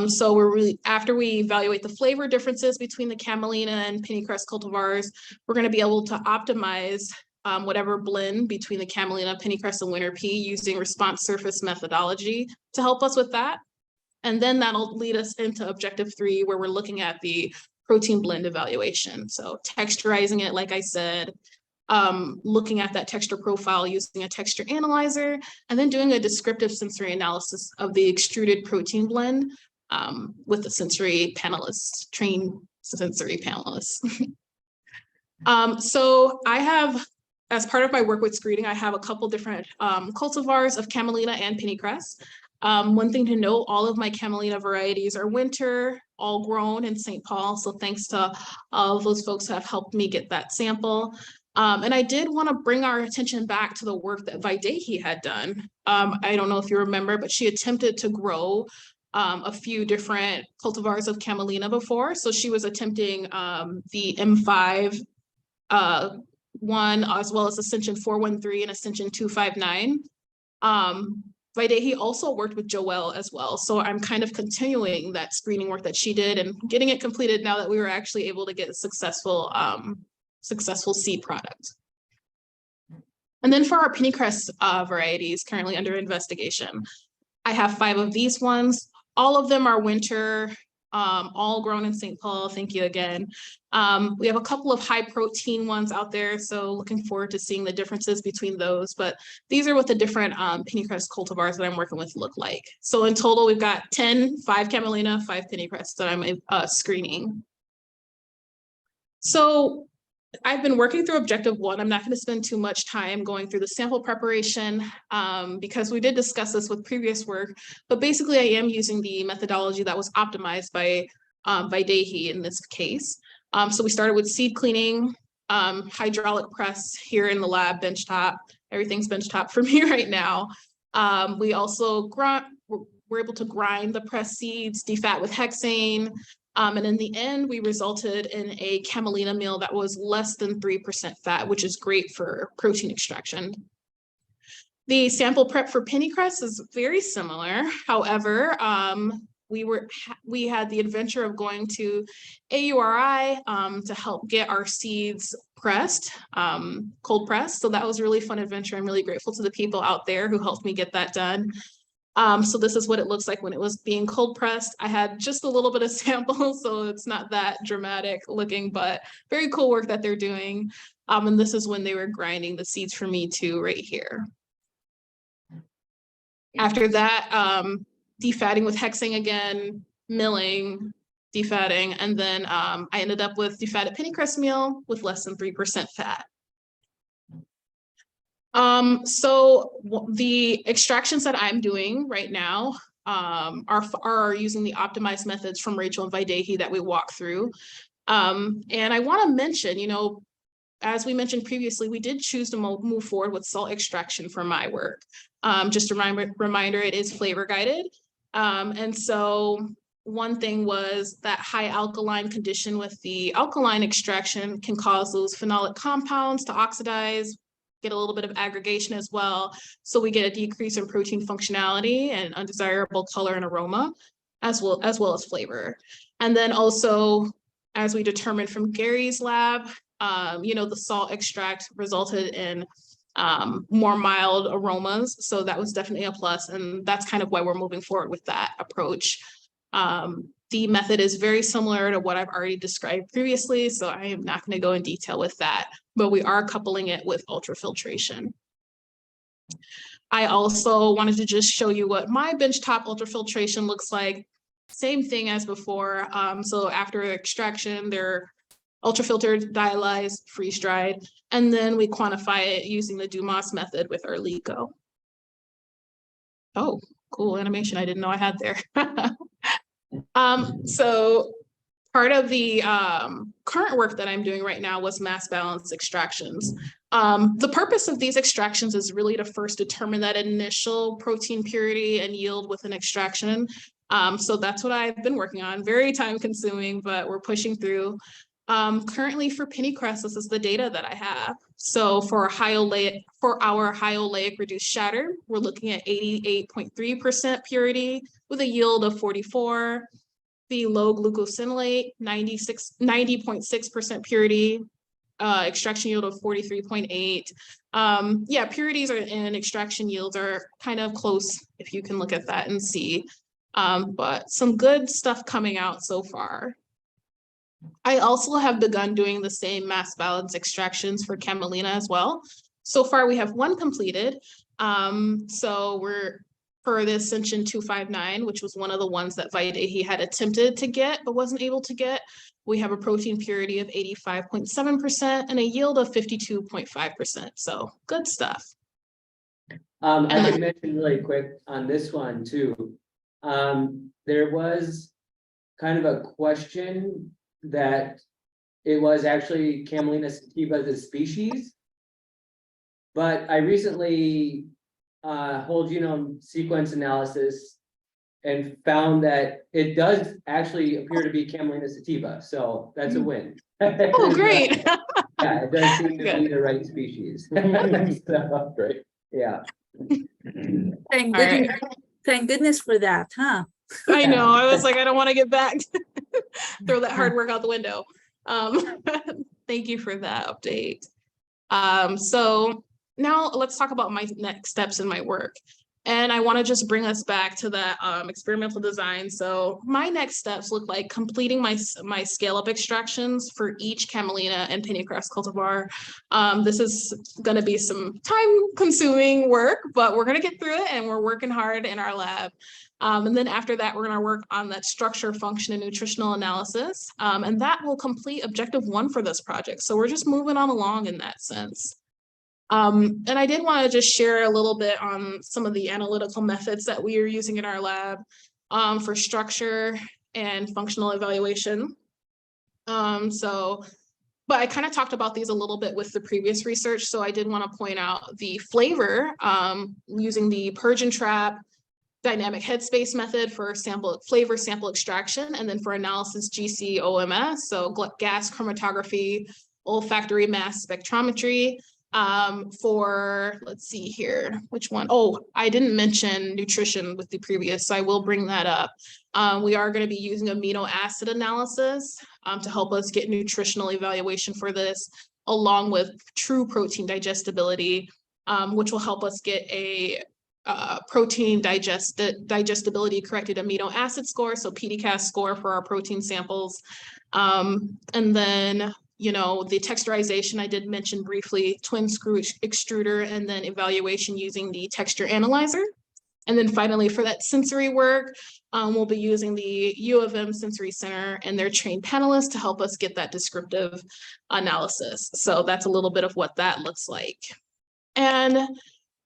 So we're really, after we evaluate the flavor differences between the camelina and pennycress cultivars, we're going to be able to optimize whatever blend between the camelina, pennycress, and winter pea using response surface methodology to help us with that. And then that'll lead us into objective 3, where we're looking at the protein blend evaluation. So texturizing it, like I said, looking at that texture profile using a texture analyzer, and then doing a descriptive sensory analysis of the extruded protein blend with the sensory panelists, trained sensory panelists. So I have, as part of my work with screening, I have a couple different cultivars of camelina and pennycress. One thing to note, all of my camelina varieties are winter, all grown in St. Paul. So thanks to all of those folks who have helped me get that sample. And I did want to bring our attention back to the work that Vaidehi had done. I don't know if you remember, but she attempted to grow a few different cultivars of camelina before. So she was attempting the M5 one, as well as Ascension 413 and Ascension 259. Vaidehi also worked with Joelle as well. So I'm kind of continuing that screening work that she did and getting it completed now that we were actually able to get a successful seed product. And then for our pennycress varieties currently under investigation, I have 5 of these ones. All of them are winter, all grown in St. Paul. Thank you again. We have a couple of high protein ones out there, so looking forward to seeing the differences between those. But these are what the different pennycress cultivars that I'm working with look like. So in total, we've got 5 camelina, 5 pennycress that I'm screening. So I've been working through objective 1. I'm not going to spend too much time going through the sample preparation because we did discuss this with previous work, but basically I am using the methodology that was optimized by Vaidehi in this case. So we started with seed cleaning, hydraulic press here in the lab, benchtop. Everything's benchtop for me right now. We also were able to grind the pressed seeds, defat with hexane. And in the end, we resulted in a camelina meal that was less than 3% fat, which is great for protein extraction. The sample prep for pennycress is very similar. However, we had the adventure of going to AURI to help get our seeds pressed, cold pressed. So that was a really fun adventure. I'm really grateful to the people out there who helped me get that done. So this is what it looks like when it was being cold pressed. I had just a little bit of sample, so it's not that dramatic looking, but very cool work that they're doing. And this is when they were grinding the seeds for me too, right here. After that, defatting with hexing again, milling, defatting, and then I ended up with defatted pennycress meal with less than 3% fat. So the extractions that I'm doing right now are using the optimized methods from Rachel and Vaidehi that we walk through. And I want to mention, as we mentioned previously, we did choose to move forward with salt extraction for my work. Just a reminder, it is flavor guided. And so one thing was that high alkaline condition with the alkaline extraction can cause those phenolic compounds to oxidize, get a little bit of aggregation as well. So we get a decrease in protein functionality and undesirable color and aroma, as well as flavor. And then also, as we determined from Gary's lab, the salt extract resulted in more mild aromas. So that was definitely a plus. And that's kind of why we're moving forward with that approach. The method is very similar to what I've already described previously, so I am not going to go in detail with that, but we are coupling it with ultrafiltration. I also wanted to just show you what my benchtop ultrafiltration looks like. Same thing as before. So after extraction, they're ultrafiltered, dialyzed, freeze-dried, and then we quantify it using the Dumas method with our LICO. Oh, cool animation I didn't know I had there. So part of the current work that I'm doing right now was mass balance extractions. The purpose of these extractions is really to first determine that initial protein purity and yield with an extraction. So that's what I've been working on. Very time consuming, but we're pushing through. Currently for pennycress, this is the data that I have. So for our high oleic reduced shatter, we're looking at 88.3% purity with a yield of 44. The low glucosinolate, 90.6% purity, extraction yield of 43.8. Yeah, purities and extraction yields are kind of close if you can look at that and see. But some good stuff coming out so far. I also have begun doing the same mass balance extractions for camelina as well. So far, we have one completed. So we're for the Ascension 259, which was one of the ones that Vaidehi had attempted to get, but wasn't able to get. We have a protein purity of 85.7% and a yield of 52.5%. So good stuff. I can mention really quick on this one too. There was kind of a question that it was actually Camelina sativa the species. But I recently whole genome sequence analysis and found that it does actually appear to be Camelina sativa. So that's a win. Oh, great. Yeah, it does seem to be the right species. So, Great. yeah. Thank All right. goodness, thank goodness for that, huh? I know. I was like, I don't want to get back. Throw that hard work out the window. Thank you for that update. So now let's talk about my next steps in my work. And I want to just bring us back to that experimental design. So my next steps look like completing my scale-up extractions for each camelina and pennycress cultivar. This is going to be some time-consuming work, but we're going to get through it, and we're working hard in our lab. And then after that, we're going to work on that structure, function, and nutritional analysis. And that will complete objective 1 for this project. So we're just moving on along in that sense. And I did want to just share a little bit on some of the analytical methods that we are using in our lab for structure and functional evaluation. But I kind of talked about these a little bit with the previous research. So I did want to point out the flavor using the purge and trap dynamic headspace method for flavor sample extraction, and then for analysis GC-OMS, so gas chromatography, olfactory mass spectrometry. For, let's see here, which one? Oh, I didn't mention nutrition with the previous, so I will bring that up. We are going to be using amino acid analysis to help us get nutritional evaluation for this, along with true protein digestibility, which will help us get a protein digestibility corrected amino acid score, so PDCAS score for our protein samples. And then, you know, the texturization I did mention briefly, twin screw extruder, and then evaluation using the texture analyzer. And then finally, for that sensory work, we'll be using the U of M Sensory Center and their trained panelists to help us get that descriptive analysis. So that's a little bit of what that looks like. And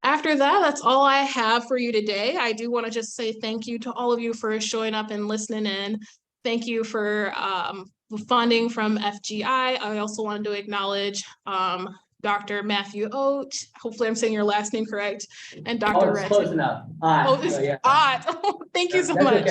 after that, that's all I have for you today. I do want to just say thank you to all of you for showing up and listening in. Thank you for funding from FGI. I also wanted to acknowledge Dr. Matthew Oat. Hopefully I'm saying your last name correct. And Dr. It's close enough. Oh, it's yeah. Thank you so That's much.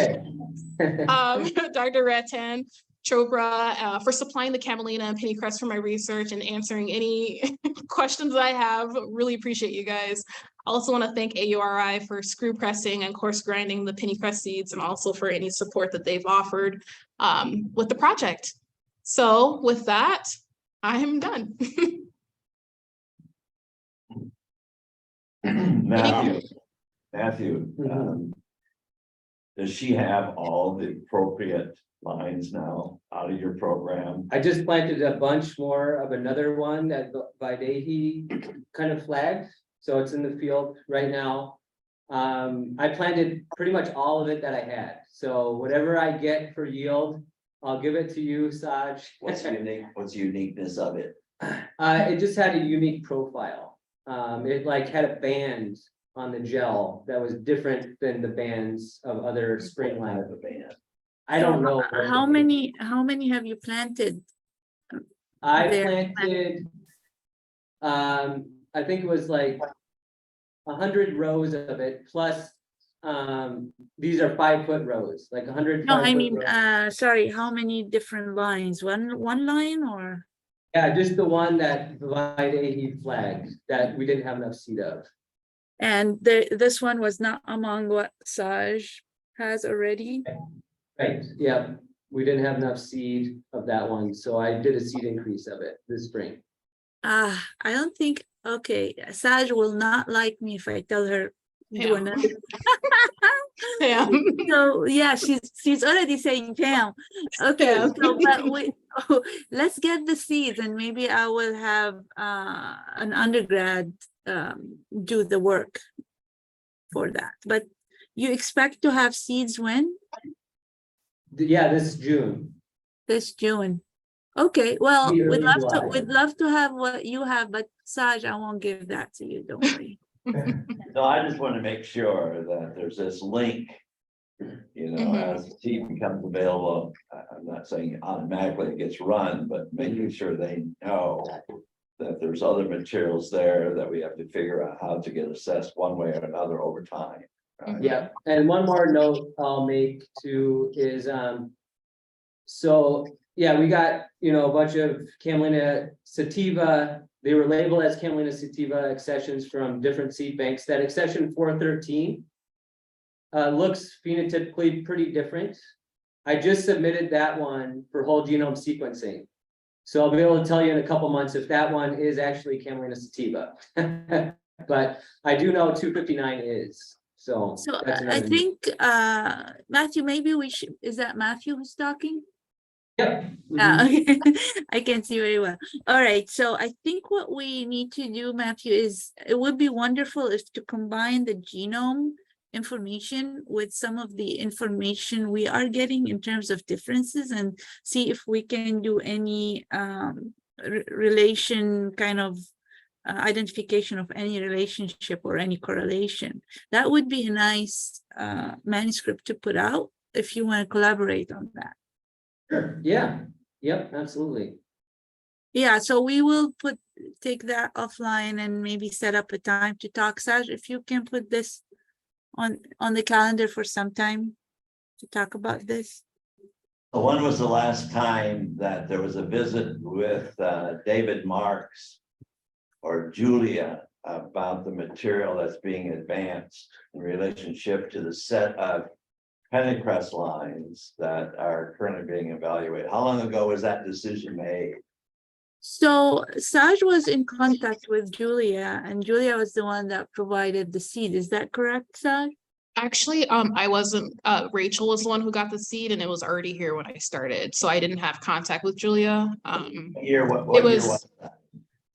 Okay. Dr. Ratan Chopra for supplying the camelina and pennycress for my research and answering any questions I have. Really appreciate you guys. I also want to thank AURI for screw pressing and coarse grinding the pennycress seeds, and also for any support that they've offered with the project. So with that, I'm done. Matthew, does she have all the appropriate lines now out of your program? I just planted a bunch more of another one that Vaidehi kind of flagged. So it's in the field right now. I planted pretty much all of it that I had. So whatever I get for yield, I'll give it to you, Saj. What's unique, what's the uniqueness of it? It just had a unique profile. It like had a band on the gel that was different than the bands of other spring Kind lamp. of a band. I don't know. How many have you planted? I there? planted, I think it was like 100 rows of it, plus, these are 5-foot rows, like 100. No, I 5-foot mean, rows. sorry, how many different lines? One line or? Yeah, just the one that he flagged, that we didn't have enough seed of. And this one was not among what Saj has already? Right, yeah, we didn't have enough seed of that one, so I did a seed increase of it this spring. I don't think, okay, Saj will not like me if I tell her do Yeah. another. Yeah. So yeah, she's already saying Pam. Okay, Yeah. so but let's get the seeds and maybe I will have an undergrad do the work for that. But you expect to have seeds when? Yeah, this June. This June. Okay, well, Maybe we'd early love to July. we'd love to have what you have, but Saj, I won't give that to you, don't worry. No, I just want to make sure that there's this link. You know, Mhm. as the seed becomes available, I'm not saying automatically it gets run, but making sure they know. That there's other materials there that we have to figure out how to get assessed one way or another over time. Yeah, and one more note I'll make too is, so, yeah, we got, a bunch of camelina sativa. They were labeled as camelina sativa accessions from different seed banks. That accession 413 looks phenotypically pretty different. I just submitted that one for whole genome sequencing. So I'll be able to tell you in a couple months if that one is actually camelina sativa. But I do know 259 is, so. So that's I another- think Matthew, maybe we should, is that Matthew who's talking? Yep. Ah, okay. I can see very well. All right, so I think what we need to do, Matthew, is it would be wonderful if to combine the genome information with some of the information we are getting in terms of differences and see if we can do any relation kind of identification of any relationship or any correlation. That would be a nice manuscript to put out if you want to collaborate on that. Sure, yeah, yep, absolutely. Yeah, so we will take that offline and maybe set up a time to talk. Saj, if you can put this on the calendar for some time to talk about this. So when was the last time that there was a visit with David Marks or Julia about the material that's being advanced in relationship to the set of pennycress lines that are currently being evaluated? How long ago was that decision made? So Saj was in contact with Julia and Julia was the one that provided the seed. Is that correct, Saj? Actually, I wasn't, Rachel was the one who got the seed and it was already here when I started. So I didn't have contact with Julia. What It year was- was that?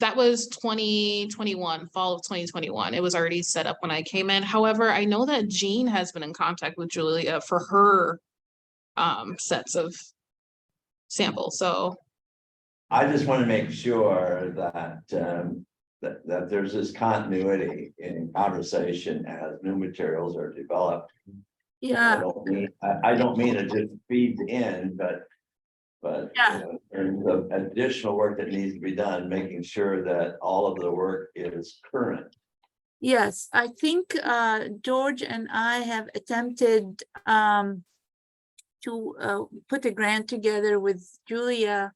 That was 2021, fall of 2021. It was already set up when I came in. However, I know that Jean has been in contact with Julia for her sets of samples. So I just want to make sure that that there's this continuity in conversation as new materials are developed. Yeah, I don't mean it just feeds in, but Yeah. there's additional work that needs to be done, making sure that all of the work is current. yes, I think George and I have attempted to put a grant together with Julia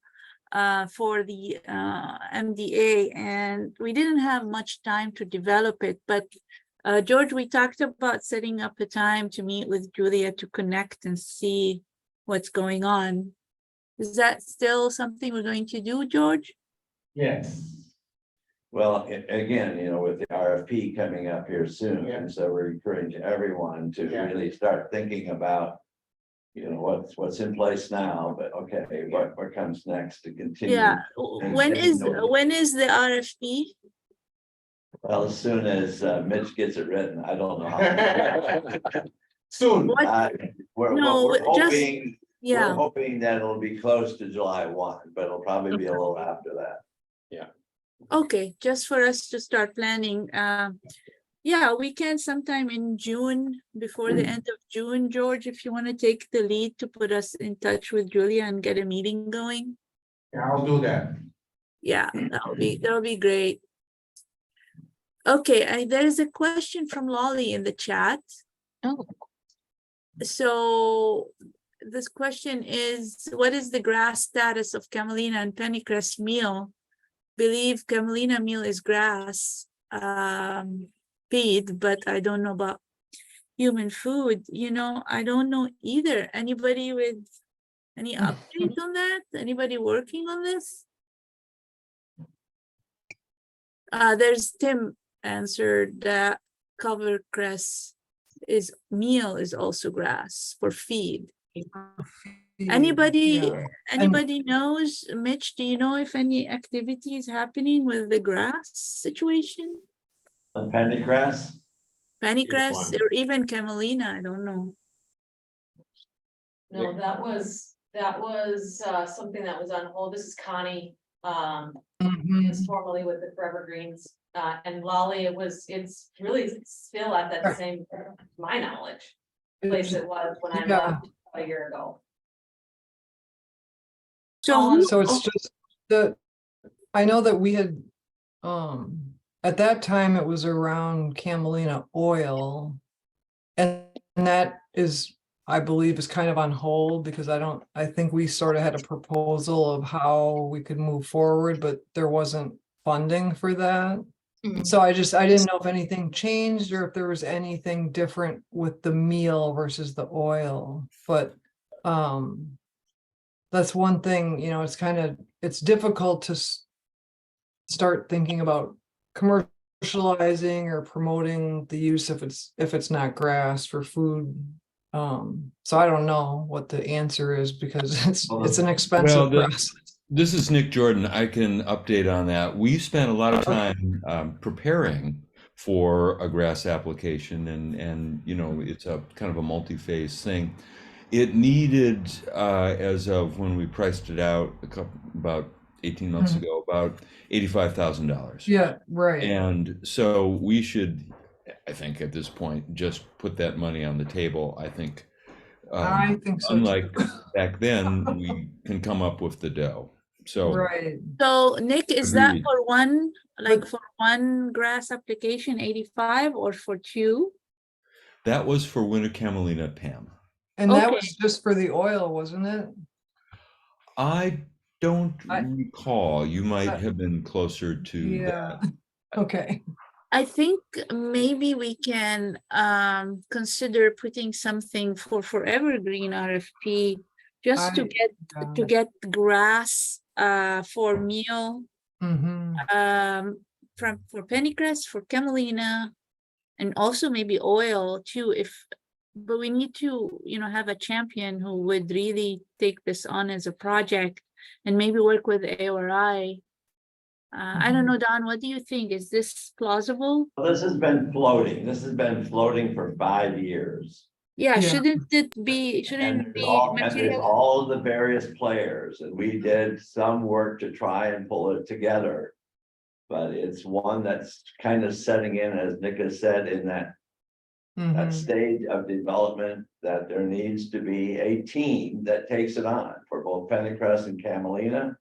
for the MDA, and we didn't have much time to develop it, but George, we talked about setting up a time to meet with Julia to connect and see what's going on. Is that still something we're going to do, George? Yes. Well, again, with the RFP coming up here soon, Yeah. and so we're encouraging everyone to Yeah. really start thinking about. What's in place now, but okay, what comes next to continue? Yeah, And when taking is the RFP? Well, as soon as Mitch gets it written, I don't know how. Soon. What? We're No, we're just- hoping Yeah, hoping that it'll be close to July 1, but it'll probably be a little after that. okay, just for us to start planning. Yeah, we can sometime in June, before the end of June, George, if you want to take the lead to put us in touch with Julia and get a meeting going. Yeah, I'll do that. Yeah, that'll be great. Okay, there is a question from Lolly in the chat. Oh. So this question is, what is the grass status of camelina and pennycress meal? Believe camelina meal is grass feed, but I don't know about human food. You know, I don't know either. Anybody with any update on that? Anybody working on this? There's Tim answered that cover cress is meal is also grass for feed. Anybody knows, Mitch, do you know if any activity is happening with the grass situation? The pennycress, Pennycress or even camelina, I don't know. No, that was something that was on hold. This is Connie, is formerly with the Forever Greens. And Lolly, it's really still at that same, to my knowledge, place it was when I left a year ago. So it's just I know that we had, at that time it was around camelina oil. And that is, I believe, is kind of on hold because I think we sort of had a proposal of how we could move forward, but there wasn't funding for that. So I didn't know if anything changed or if there was anything different with the meal versus the oil, but that's one thing, you know, it's difficult to start thinking about commercializing or promoting the use if it's not grass for food. So I don't know what the answer is because it's an expensive process. This is Nick Jordan. I can update on that. We spent a lot of time preparing for a grass application, and you know, it's a kind of a multi-phase thing. It needed, as of when we priced it out about 18 months ago, about $85,000. Yeah, right. And so we should, I think at this point, just put that money on the table. I think so. Unlike back then, we can come up with the dough. So right. So Nick, is that Agreed. for one, like for one grass application, 85 or for two? that was for winter camelina, Pam. And that Okay. was just for the oil, wasn't it? I don't recall. You might have been closer to Yeah. that. Okay. I think maybe we can consider putting something for Evergreen RFP just to get grass for meal for pennycress, for camelina, and also maybe oil too. But we need to, you know, have a champion who would really take this on as a project and maybe work with AORI. I don't know, Don, what do you think? Is this plausible? Well, this has been floating. This has been floating for 5 years. Yeah, shouldn't it be, And there's all the various players, and we did some work to try and pull it together. But it's one that's kind of setting in, as Nick has said, in that stage of development, that there needs to be a team that takes it on for both pennycress and camelina,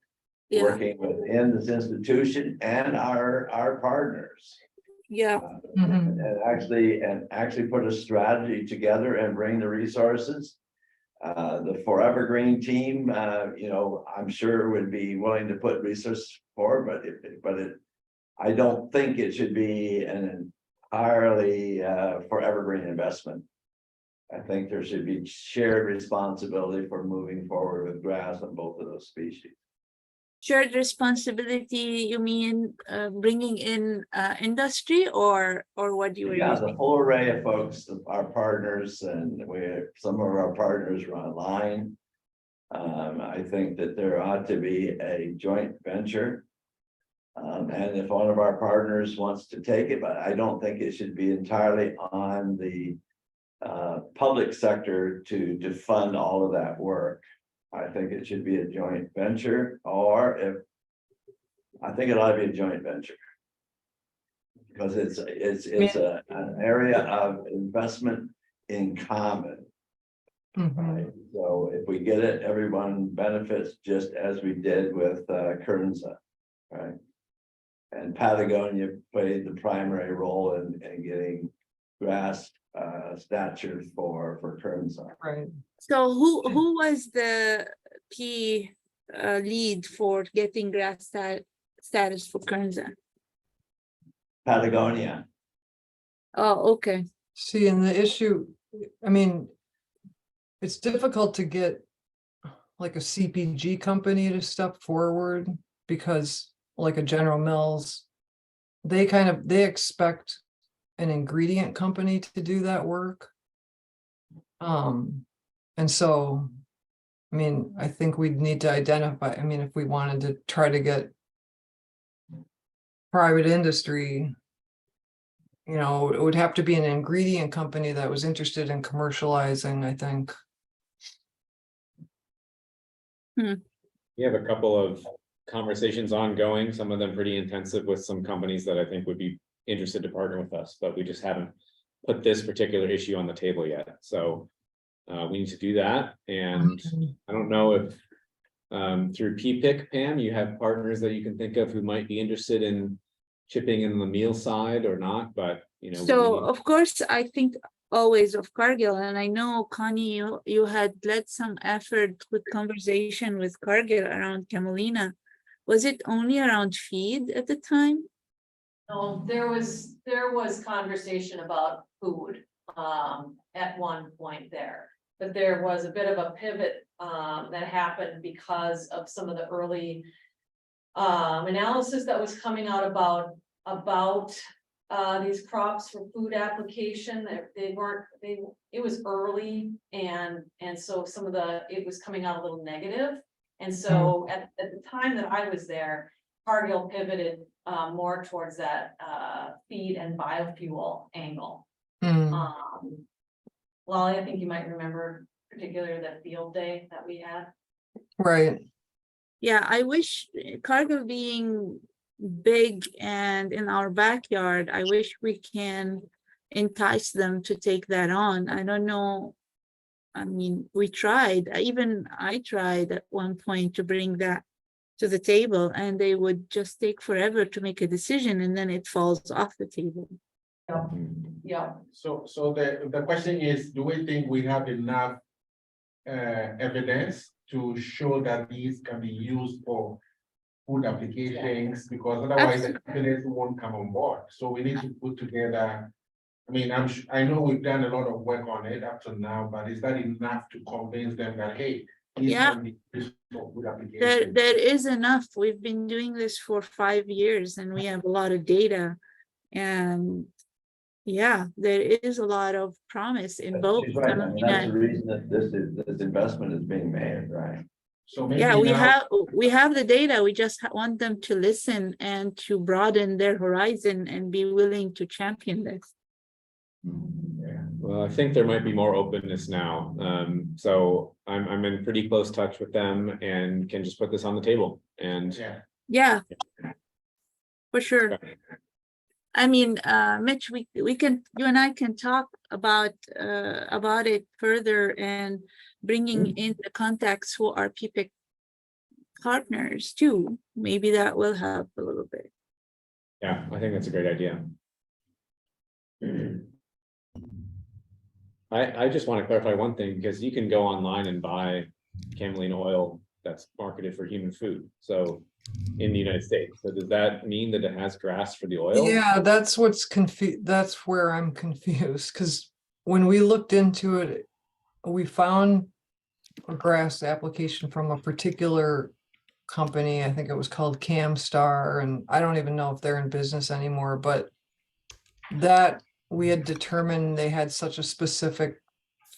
working within this institution and our partners. And actually put a strategy together and bring the resources. The Forever Green team, you know, I'm sure would be willing to put resources forward, but I don't think it should be an entirely Forever Green investment. I think there should be shared responsibility for moving forward with grass on both of those species. Shared responsibility, you mean bringing in industry or what do you Yeah, the full array of folks, our partners, and some of our partners are online. I think that there ought to be a joint venture. And if one of our partners wants to take it, but I don't think it should be entirely on the public sector to fund all of that work. I think it should be a joint venture, or if, I think it ought to be a joint venture. Because it's an area of investment in common. Mhm. Right, so if we get it, everyone benefits, just as we did with Kernza, right? And Patagonia played the primary role in getting grass stature for Kernza. Right. So who was the key lead for getting grass status for Kernza? Patagonia. Oh, okay. See, and the issue, I mean, it's difficult to get like a CPG company to step forward because like a General Mills, they expect an ingredient company to do that work. And so, I mean, I think we'd need to identify, I mean, if we wanted to try to get private industry, you know, it would have to be an ingredient company that was interested in commercializing, I think. We have a couple of conversations ongoing, some of them pretty intensive with some companies that I think would be interested to partner with us, but we just haven't put this particular issue on the table yet. So we need to do that. And I don't know if through PPIC, Pam, you have partners that you can think of who might be interested in chipping in the meal side or not, but you know. So of course, I think always of Cargill, and I know Connie, you had led some effort with conversation with Cargill around camelina. Was it only around feed at the time? No, there was conversation about food at one point there, but there was a bit of a pivot that happened because of some of the early analysis that was coming out about these crops for food application. It was early, and so it was coming out a little negative. And so at the time that I was there, Cargill pivoted more towards that feed and biofuel angle. Lolly, I think you might remember particularly the field day that we had. Right. Yeah, I wish Cargill being big and in our backyard, I wish we can entice them to take that on. I don't know. I mean, we tried, I tried at one point to bring that to the table, and they would just take forever to make a decision, and then it falls off the table. Yeah. So the question is, do we think we have enough evidence to show that these can be used for food applications? Because otherwise the companies won't come on board. So we need to put together. I mean, I know we've done a lot of work on it up to now, but is that enough to convince them that, hey, these can be used for food applications? There is enough. We've been doing this for 5 years, and we have a lot of data. And yeah, there is a lot of promise in both. She's right. I mean, that's the reason that this investment is being made, right? So maybe Yeah, now, we have the data. We just want them to listen and to broaden their horizon and be willing to champion this. Well, I think there might be more openness now. So I'm in pretty close touch with them and can just put this on the table and. Yeah, for sure. I mean, Mitch, you and I can talk about it further, and bringing in the contacts who are PPIC partners too. Maybe that will help a little bit. Yeah, I think that's a great idea. I just want to clarify one thing, because you can go online and buy camelina oil that's marketed for human food. So in the United States. So does that mean that it has grass for the oil? Yeah, that's that's where I'm confused, because when we looked into it, we found a grass application from a particular company. I think it was called Camstar, and I don't even know if they're in business anymore, but that we had determined they had such a specific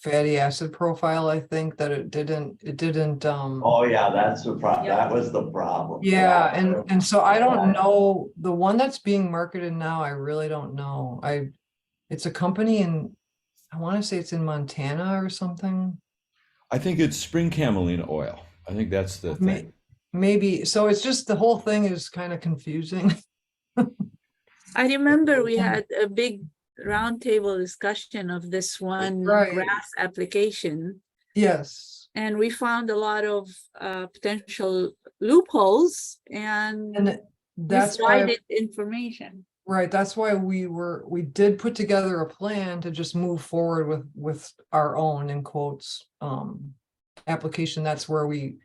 fatty acid profile, I think, that it didn't Oh, yeah, that's the problem. That was the problem. yeah, and so I don't know, the one that's being marketed now, I really don't know. It's a company in I want to say it's in Montana or something. I think it's spring camelina oil. I think that's the thing. Maybe, so it's just the whole thing is kind of confusing. I remember we had a big roundtable discussion of this one Right. grass application. Yes. And we found a lot of potential loopholes and That's why, misguided information. right, that's why we did put together a plan to just move forward with our own, in quotes, application. That's where we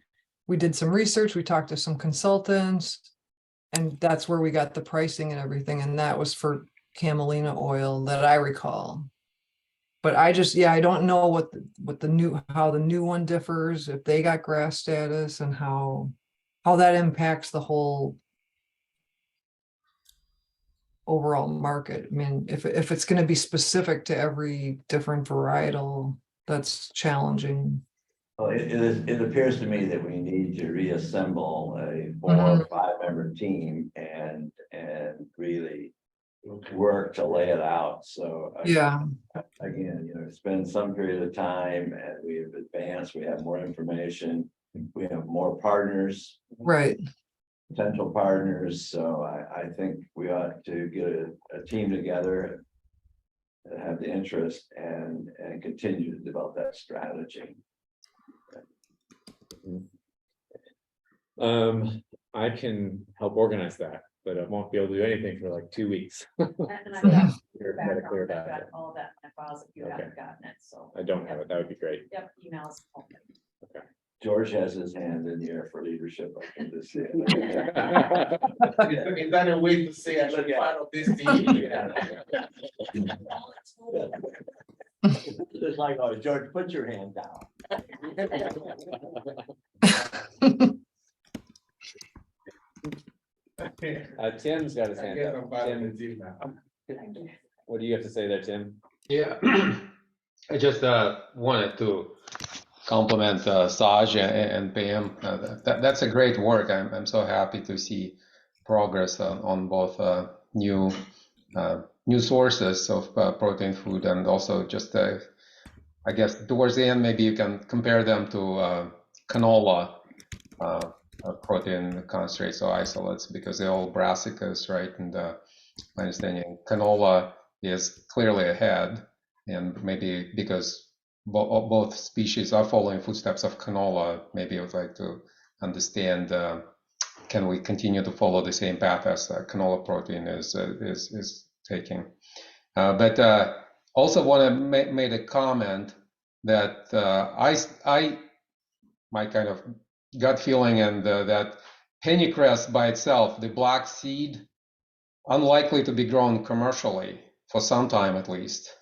did some research, we talked to some consultants, and that's where we got the pricing and everything, and that was for camelina oil that I recall. But I just, yeah, I don't know how the new one differs, if they got grass status, and how that impacts the whole overall market. I mean, if it's going to be specific to every different varietal, that's challenging. Well, it appears to me that we need to reassemble a 4 or 5 member team and really work to lay it out. So Yeah, again, it's been some period of time and we've advanced, we have more information, we have more partners, right. potential partners. So I think we ought to get a team together that have the interest and continue to develop that strategy. I can help organize that, but I won't be able to do anything for like 2 weeks. And I've got your You're kinda clear background, I've about got it. all that in my files if you Okay. haven't gotten it, so. I don't have it. That would be great. Yep, emails. George has his hand in the air for leadership. I can just see it. Is that a way to say I should be part of this team? It's like, oh, George, put your hand down. Tim's got his I hand guess up. I'm part of the Tim, team now. what do you have to say there, Tim? Yeah, I just wanted to compliment Saj and Pam. That's a great work. I'm so happy to see progress on both new sources of protein food, and also just I guess towards the end maybe you can compare them to canola protein concentrates or isolates, because they're all brassicas, right? And my understanding, canola is clearly ahead, and maybe because both species are following footsteps of canola, maybe I would like to understand, can we continue to follow the same path as canola protein is taking? But also want to make a comment that my kind of gut feeling, and that pennycress by itself, the black seed, unlikely to be grown commercially for some time at least.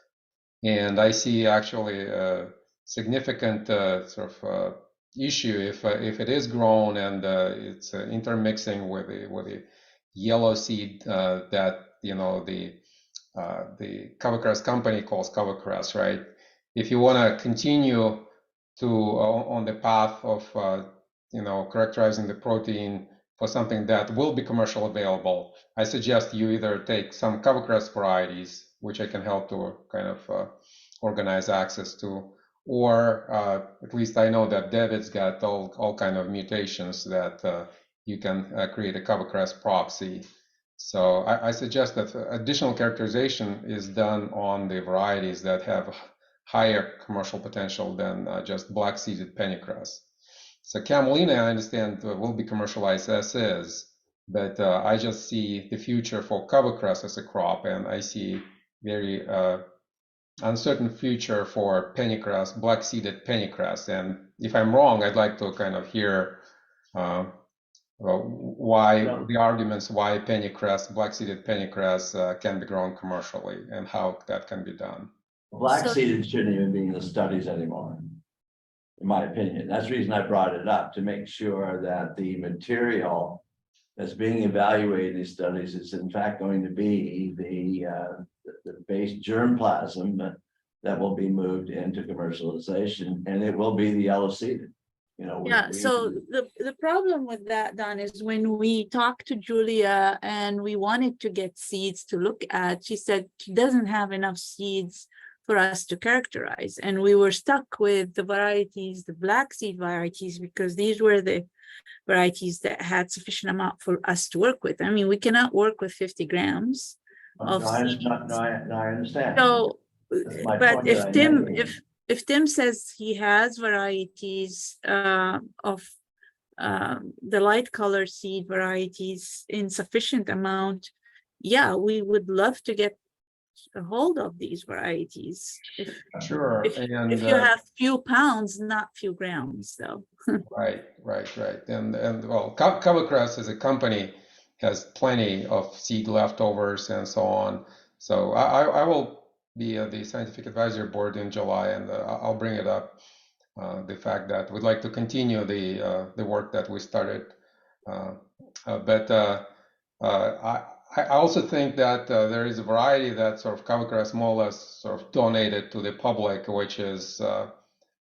And I see actually a significant sort of issue if it is grown and it's intermixing with the yellow seed that the covercress company calls covercress, right? If you want to continue to on the path of characterizing the protein for something that will be commercially available, I suggest you either take some covercress varieties, which I can help to kind of organize access to, or at least I know that David's got all kind of mutations that you can create a covercress proxy. So I suggest that additional characterization is done on the varieties that have higher commercial potential than just black-seeded pennycress. So camelina, I understand, will be commercialized as is, but I just see the future for covercress as a crop, and I see very uncertain future for pennycress, black-seeded pennycress. And if I'm wrong, I'd like to kind of hear why the arguments why pennycress, black-seeded pennycress can be grown commercially and how that can be done. Black seeded shouldn't even be in the studies anymore, in my opinion. That's the reason I brought it up, to make sure that the material that's being evaluated in these studies is in fact going to be the base germplasm that will be moved into commercialization, and it will be the yellow seeded. Yeah, so the problem with that, Don, is when we talked to Julia and we wanted to get seeds to look at, she said she doesn't have enough seeds for us to characterize. And we were stuck with the varieties, the black seed varieties, because these were the varieties that had sufficient amount for us to work with. I mean, we cannot work with 50 grams of seeds. I understand. So, That's my but point if that I Tim, made. if Tim says he has varieties of the light color seed varieties in sufficient amount, yeah, we would love to get a hold of these varieties. Sure, If and you have few pounds, not few grams, though. right. And well, Covercrest as a company has plenty of seed leftovers and so on. So I will be at the scientific advisory board in July, and I'll bring it up. The fact that we'd like to continue the work that we started, but I also think that there is a variety that sort of Covercrest more or less sort of donated to the public, which is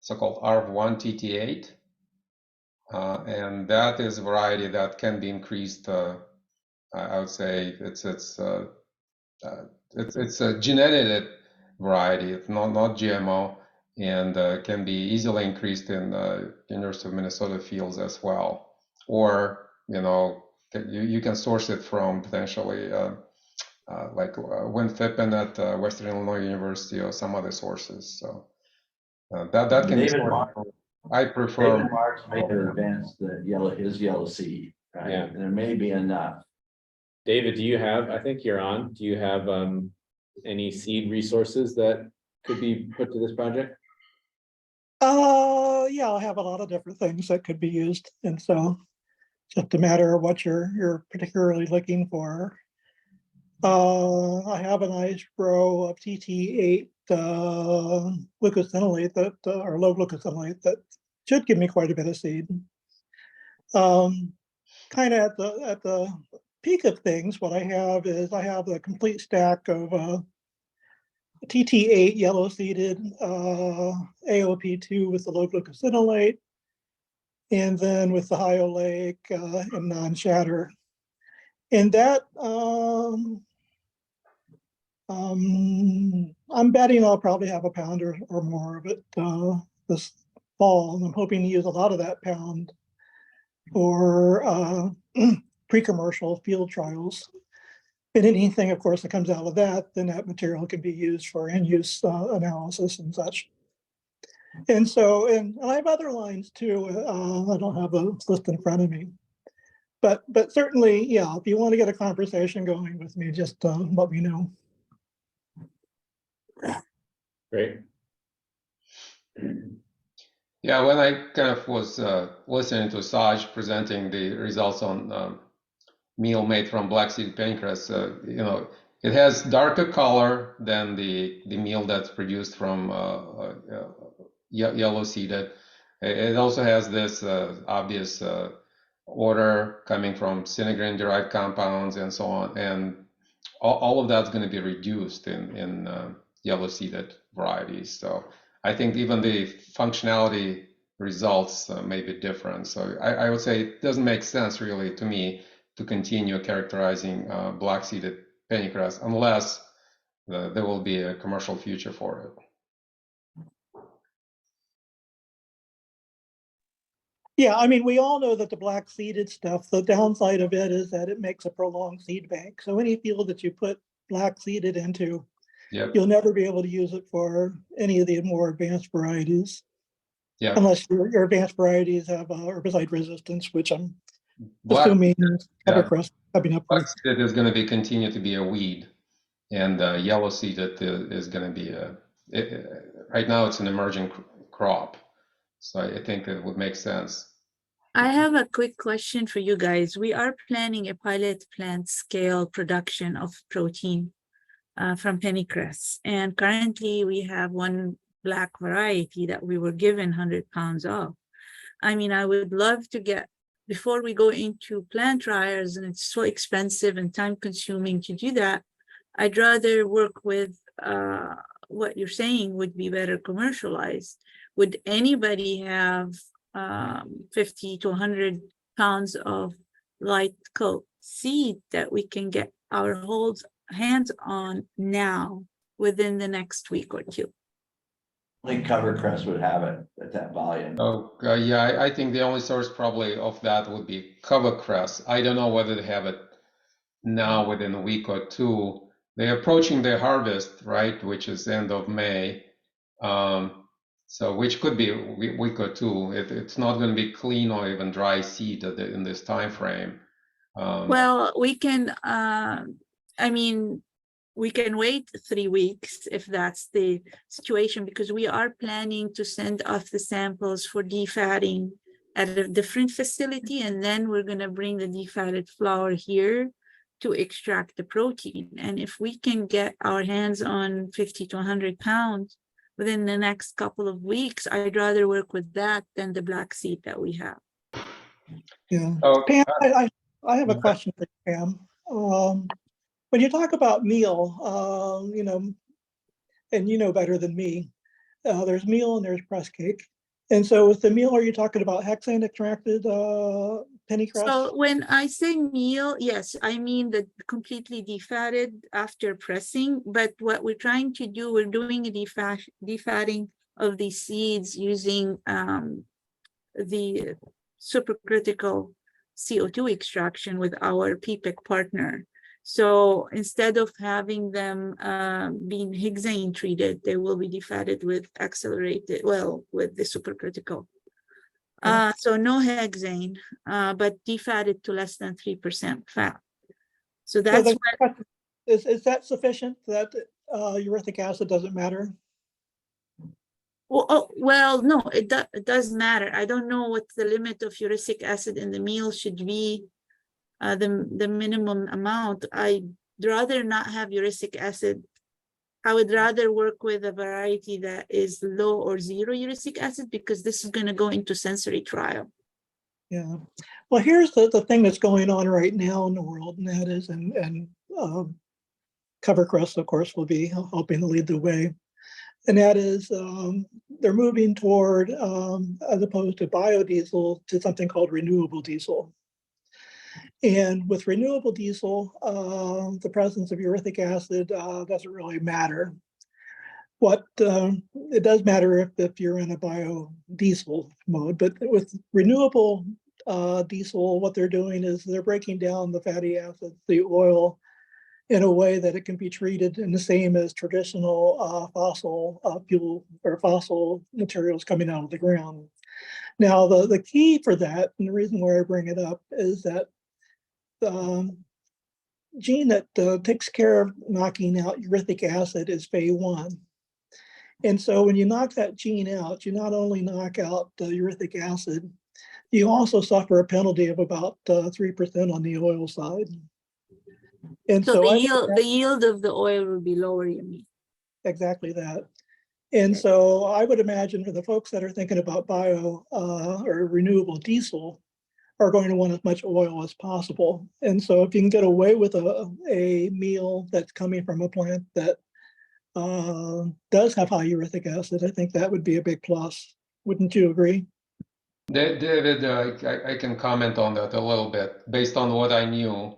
so-called ARV1 TT8. And that is a variety that can be increased. I would say it's a genetic variety. It's not GMO, and can be easily increased in University of Minnesota fields as well. Or you can source it from potentially like WinFippen at Western Illinois University or some other sources. So that can be David sourced. I prefer. David Marks may have advanced his yellow seed, right? Yeah. And there may be enough. David, do you have, I think you're on, do you have any seed resources that could be put to this project? Yeah, I have a lot of different things that could be used, and so just a matter of what you're particularly looking for. I have a nice row of TT8 glucosinolate that or low glucosinolate that should give me quite a bit of seed. Kind of at the peak of things, what I have is I have a complete stack of TT8 yellow seeded AOP2 with the low glucosinolate, and then with the high oleic and non-shatter. And that I'm betting I'll probably have a pound or more of it this fall, and I'm hoping to use a lot of that pound for pre-commercial field trials. And anything, of course, that comes out of that, then that material can be used for in-use analysis and such. And so, and I have other lines too. I don't have the list in front of me, but certainly, yeah, if you want to get a conversation going with me, just let me know. Great. Yeah, when I kind of was listening to Saj presenting the results on meal made from black seed pennycress, it has darker color than the meal that's produced from yellow seeded. It also has this obvious odor coming from sinigrin derived compounds and so on, and all of that's going to be reduced in yellow seeded varieties. So I think even the functionality results may be different. So I would say it doesn't make sense really to me to continue characterizing black seeded pennycress unless there will be a commercial future for it. Yeah, I mean, we all know that the black seeded stuff, the downside of it is that it makes a prolonged seed bank. So any field that you put black seeded into, Yep. you'll never be able to use it for any of the more advanced varieties. Yeah. Unless your advanced varieties have herbicide resistance, which I'm Black, assuming Covercrest coming up black with. seeded is going to be continue to be a weed, and yellow seeded is going to be right now it's an emerging crop. So I think it would make sense. I have a quick question for you guys. We are planning a pilot plant scale production of protein from pennycress. And currently we have one black variety that we were given 100 pounds of. I mean, I would love to get, before we go into plant trials, and it's so expensive and time consuming to do that, I'd rather work with what you're saying would be better commercialized. Would anybody have 50 to 100 pounds of light coat seed that we can get our hands on now within the next week or two. Only Covercress would have it at that volume. Oh, yeah, I think the only source probably of that would be Covercress. I don't know whether they have it now within a week or two. They're approaching their harvest, right, which is end of May. So which could be a week or two. It's not going to be clean or even dry seed in this time frame. Well, we can, I mean, we can wait 3 weeks if that's the situation, because we are planning to send off the samples for defatting at a different facility, and then we're going to bring the defatted flour here to extract the protein. And if we can get our hands on 50 to 100 pounds within the next couple of weeks, I'd rather work with that than the black seed that we have. Yeah. Oh, Pam, I have a question for you, Pam. When you talk about meal, you know, and you know better than me, there's meal and there's press cake. And so with the meal, are you talking about hexane extracted pennycress? So when I say meal, yes, I mean the completely defatted after pressing. But what we're trying to do, we're doing a defatting of the seeds using the supercritical CO2 extraction with our PPEC partner. So instead of having them being hexane treated, they will be defatted with accelerated, well, with the supercritical. So no hexane, but defatted to less than 3% fat. So that's So is that sufficient that uric acid doesn't matter? Well, no, it does matter. I don't know what the limit of uric acid in the meal should be, the minimum amount. I'd rather not have uric acid. I would rather work with a variety that is low or zero uric acid, because this is going to go into sensory trial. Yeah. Well, here's the thing that's going on right now in the world, and that is, and Covercress, of course, will be helping to lead the way. And that is, they're moving toward, as opposed to biodiesel, to something called renewable diesel. And with renewable diesel, the presence of uric acid doesn't really matter. What it does matter if you're in a biodiesel mode, but with renewable diesel, what they're doing is they're breaking down the fatty acids, the oil, in a way that it can be treated in the same as traditional fossil fuel or fossil materials coming out of the ground. Now, the key for that, and the reason why I bring it up, is that the gene that takes care of knocking out uric acid is Fe1. And so when you knock that gene out, you not only knock out uric acid, you also suffer a penalty of about 3% on the oil side. And So the yield of the oil will be lower, you mean? Exactly that. And so I would imagine for the folks that are thinking about bio or renewable diesel are going to want as much oil as possible. And so if you can get away with a meal that's coming from a plant that does have high uric acid, I think that would be a big plus. Wouldn't you agree? David, I can comment on that a little bit based on what I knew,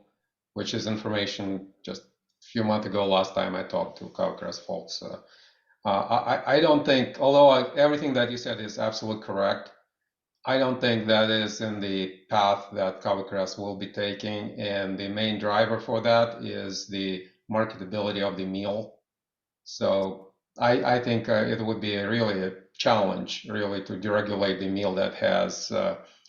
which is information just a few months ago, last time I talked to Covercress folks. I don't think, although everything that you said is absolutely correct, I don't think that is in the path that Covercress will be taking. And the main driver for that is the marketability of the meal. So I think it would be really a challenge, really, to deregulate the meal that has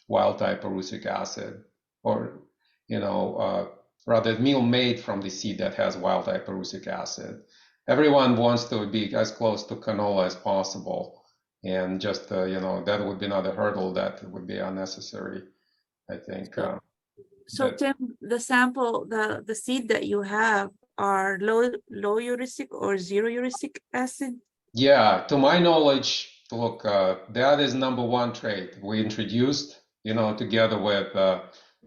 wild type erucic acid, or, you know, rather meal made from the seed that has wild type erucic acid. Everyone wants to be as close to canola as possible. And just, you know, that would be another hurdle that would be unnecessary, I think. So Tim, the sample, the seed that you have are low uric or zero uric acid? Yeah, to my knowledge, look, that is #1 trait we introduced, you know, together with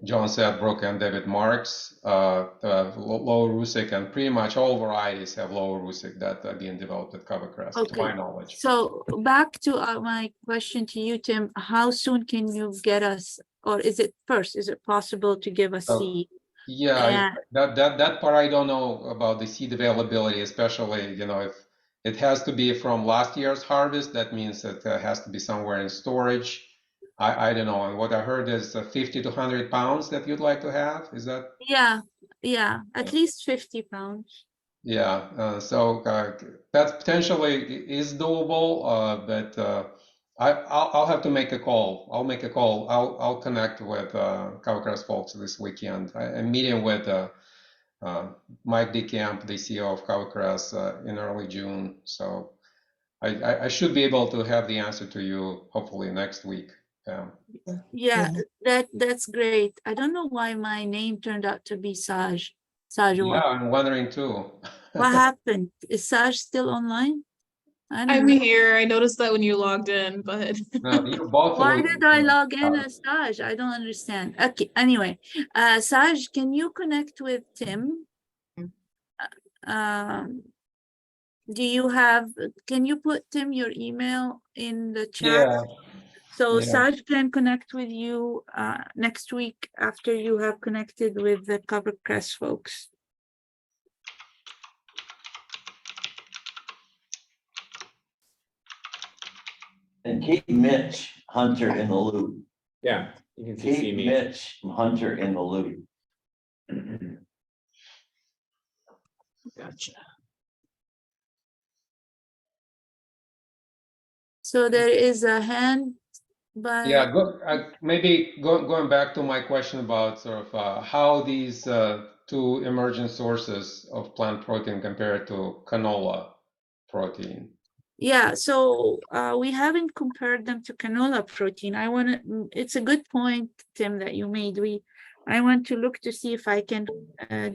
John Sedbrook and David Marks, low erucic, and pretty much all varieties have low erucic that are being developed at Covercress, to my knowledge. So back to my question to you, Tim, how soon can you get us, or is it possible to give us seed Yeah, And that part I don't know about the seed availability, especially, if it has to be from last year's harvest, that means that it has to be somewhere in storage. I don't know. And what I heard is 50 to 100 pounds that you'd like to have. Is that? yeah, at least 50 pounds. Yeah, so that potentially is doable, but I'll have to make a call. I'll make a call. I'll connect with CoverCress folks this weekend. I'm meeting with Mike DeCamp, the CEO of CoverCress, in early June. So I should be able to have the answer to you hopefully next week. Yeah, that's great. I don't know why my name turned out to be Yeah, Saajewa. I'm wondering too. What happened? Is Saj still online? I don't I'm know. here. I noticed that when you logged in, but No, you're both Why look. did I log in as Saj? I don't understand. Okay, anyway, Saj, can you connect with Tim? Um, do you have, can you put Tim your email in the chat? Yeah. So Yeah. Saj can connect with you next week after you have connected with the CoverCress folks. And keep Mitch Hunter in the loop. Yeah, you can see Keep me. Mitch Hunter in the loop. gotcha. So there is a hand by. Yeah, maybe going back to my question about sort of how these two emergent sources of plant protein compare to canola protein. Yeah, so we haven't compared them to canola protein. It's a good point, Tim, that you made. I want to look to see if I can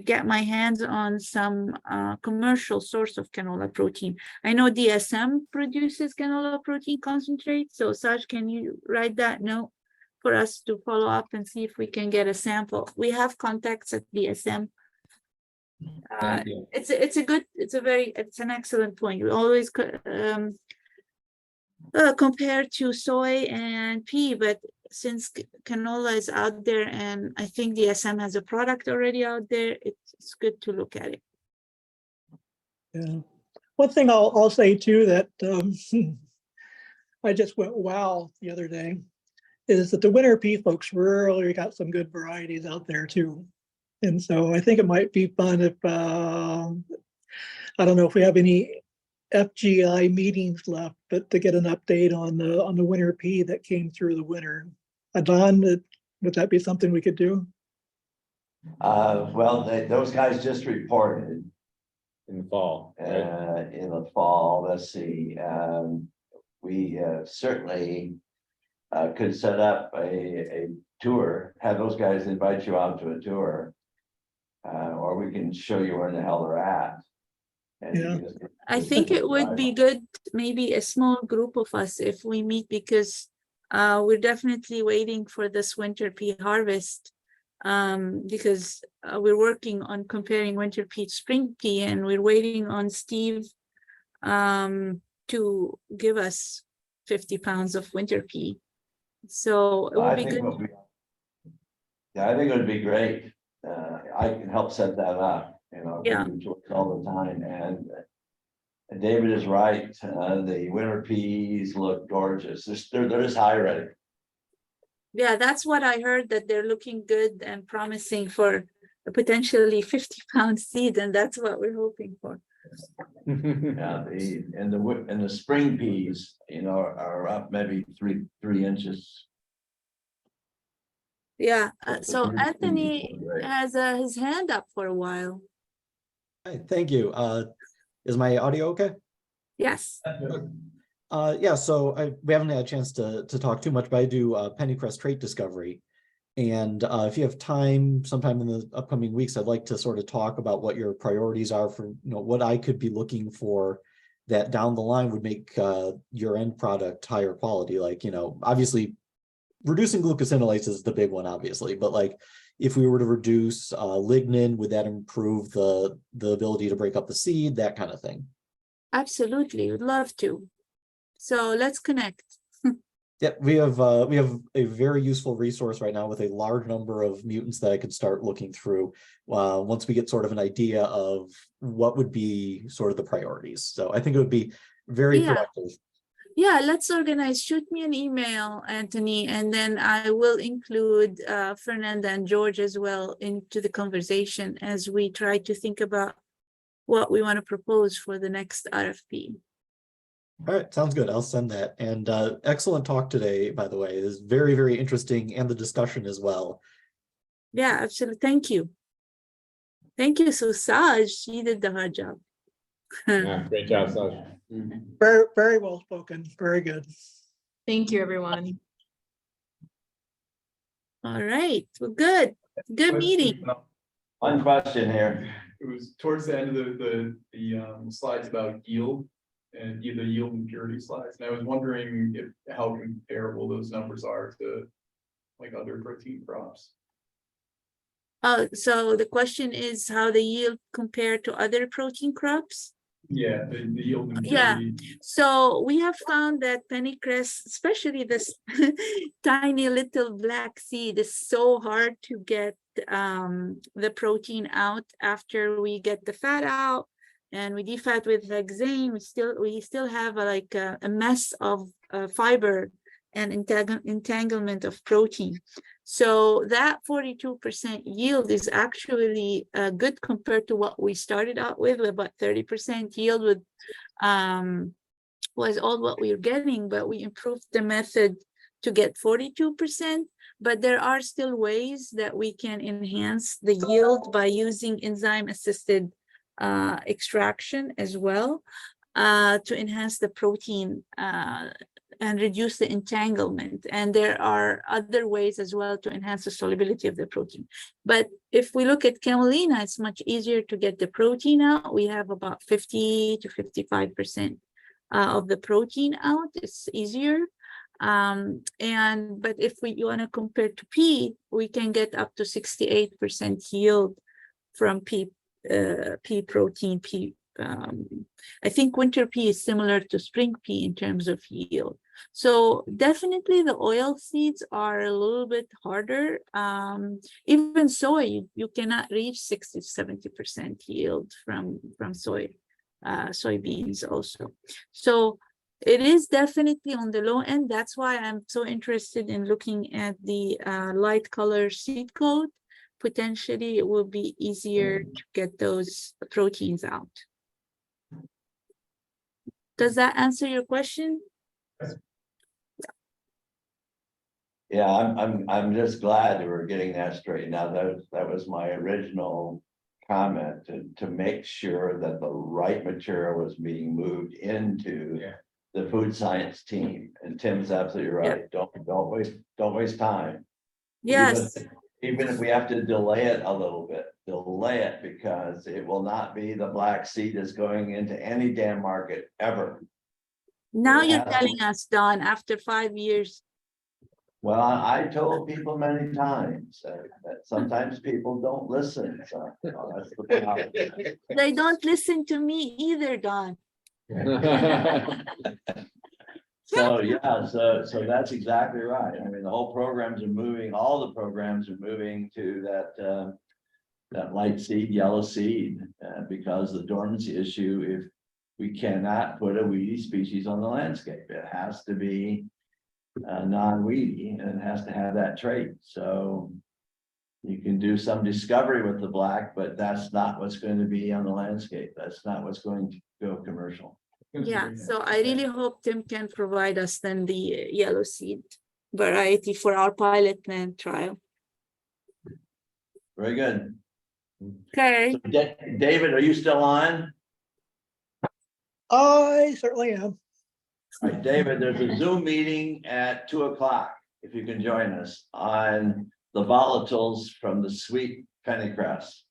get my hands on some commercial source of canola protein. I know DSM produces canola protein concentrate. So Saj, can you write that note for us to follow up and see if we can get a sample? We have contacts at DSM. Thank you. It's an excellent point. We always compare to soy and pea, but since canola is out there and I think the SM has a product already out there, it's good to look at it. Yeah. One thing I'll say too that I just went wow the other day is that the winter pea folks really got some good varieties out there too. And so I think it might be fun if, I don't know if we have any FGI meetings left, but to get an update on the winter pea that came through the winter. Don, would that be something we could do? Well, those guys just reported In the fall. Right? in the fall. Let's see. We certainly could set up a tour, have those guys invite you out to a tour, or we can show you where the hell they're at. And Yeah. I think it would be good, maybe a small group of us if we meet, because we're definitely waiting for this winter pea harvest, because we're working on comparing winter pea to spring pea, and we're waiting on Steve to give us 50 pounds of winter pea. So it would be good. Yeah, I think it would be great. I can help set that up, Yeah. we do tours all the time, and David is right. The winter peas look gorgeous. They're just high ready. Yeah, that's what I heard, that they're looking good and promising for a potentially 50-pound seed, and that's what we're hoping for. Yeah, the spring peas, are up maybe three inches. Yeah, so Anthony has his hand up for a while. Hi, thank you. Is my audio okay? Yes. Yeah, so we haven't had a chance to talk too much, but I do pennycress trait discovery. And if you have time sometime in the upcoming weeks, I'd like to sort of talk about what your priorities are for, what I could be looking for that down the line would make your end product higher quality. Like, obviously reducing glucosinolase is the big one, obviously, but like if we were to reduce lignin, would that improve the ability to break up the seed, that kind of thing? Absolutely, would love to. So let's connect. Yeah, we have a very useful resource right now with a large number of mutants that I could start looking through. Once we get sort of an idea of what would be sort of the priorities. So I think it would be very Yeah. productive. Yeah, let's organize. Shoot me an email, Anthony, and then I will include Fernanda and George as well into the conversation as we try to think about what we want to propose for the next RFP. All right, sounds good. I'll send that. And excellent talk today, by the way. It is very, very interesting, and the discussion as well. Yeah, absolutely. Thank you. Thank you. So Saj, you did the hard job. Yeah, great job, Saj. Very, very well spoken. Very good. Thank you, everyone. All right, well, good. Good meeting. One question here. It was towards the end of the slides about yield and the yield and purity slides. And I was wondering how comparable those numbers are to like other protein crops. So the question is how the yield compared to other protein crops? Yeah, the yield and Yeah, purity. so we have found that pennycress, especially this tiny little black seed, is so hard to get the protein out after we get the fat out and we defat with hexane. We still have a mess of fiber and entanglement of protein. So that 42% yield is actually good compared to what we started out with about 30% yield with was all what we were getting, but we improved the method to get 42%. But there are still ways that we can enhance the yield by using enzyme-assisted extraction as well to enhance the protein and reduce the entanglement. And there are other ways as well to enhance the solubility of the protein. But if we look at camelina, it's much easier to get the protein out. We have about 50 to 55% of the protein out. It's easier. But if you want to compare to pea, we can get up to 68% yield from pea protein. I think winter pea is similar to spring pea in terms of yield. So definitely the oil seeds are a little bit harder. Even soy, you cannot reach 60 to 70% yield from soybeans also. So it is definitely on the low end. That's why I'm so interested in looking at the light color seed coat. Potentially it will be easier to get those proteins out. Does that answer your question? Yeah, I'm just glad that we're getting that straightened out. That was my original comment to make sure that the right material was being moved into the food science team. And Tim's absolutely right. Don't waste time. Yes. Even if we have to delay it a little bit, delay it, because it will not be the black seed is going into any damn market ever. Now you're telling us, Don, after 5 years. Well, I told people many times that sometimes people don't listen. So that's the problem. They don't listen to me either, Don. So yeah, so that's exactly right. I mean, the whole programs are moving, all the programs are moving to that light seed, yellow seed, because the dormancy issue, if we cannot put a weedy species on the landscape, it has to be non-weedy and it has to have that trait. So you can do some discovery with the black, but that's not what's going to be on the landscape. That's not what's going to go commercial. Yeah, so I really hope Tim can provide us then the yellow seed variety for our pilot plant trial. Very good. Okay. So, David, are you still on? I certainly am. All right, David, there's a Zoom meeting at 2 o'clock, if you can join us, on the volatiles from the sweet pennycress.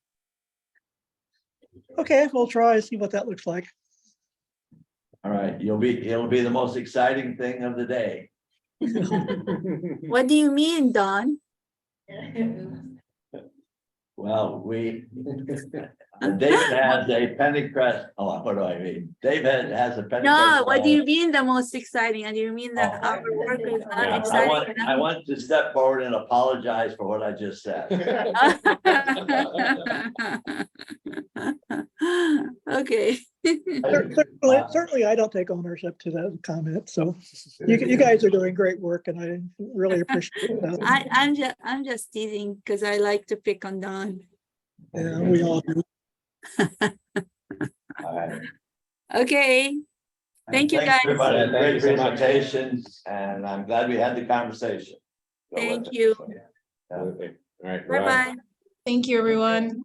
Okay, we'll try and see what that looks like. All right, it'll be the most exciting thing of the day. What do you mean, Don? Well, David has a pennycress, oh, what do I mean? David has a pennycress. No, what do slide. you mean the most exciting? And you mean that Oh. our work is not Yeah, exciting I want to step forward and apologize for what I just said. Okay. Certainly, I don't take ownership to that comment, so you guys are doing great work and I really appreciate that. I'm just teasing because I like to pick on Don. Yeah, we all do. All right. Okay, thank you, Thanks, guys. everybody. Yeah, thank Great you so much. presentations, and I'm glad we had the conversation. Go with Thank it. you. Yeah. Absolutely. All right. Bye-bye. Thank you, everyone.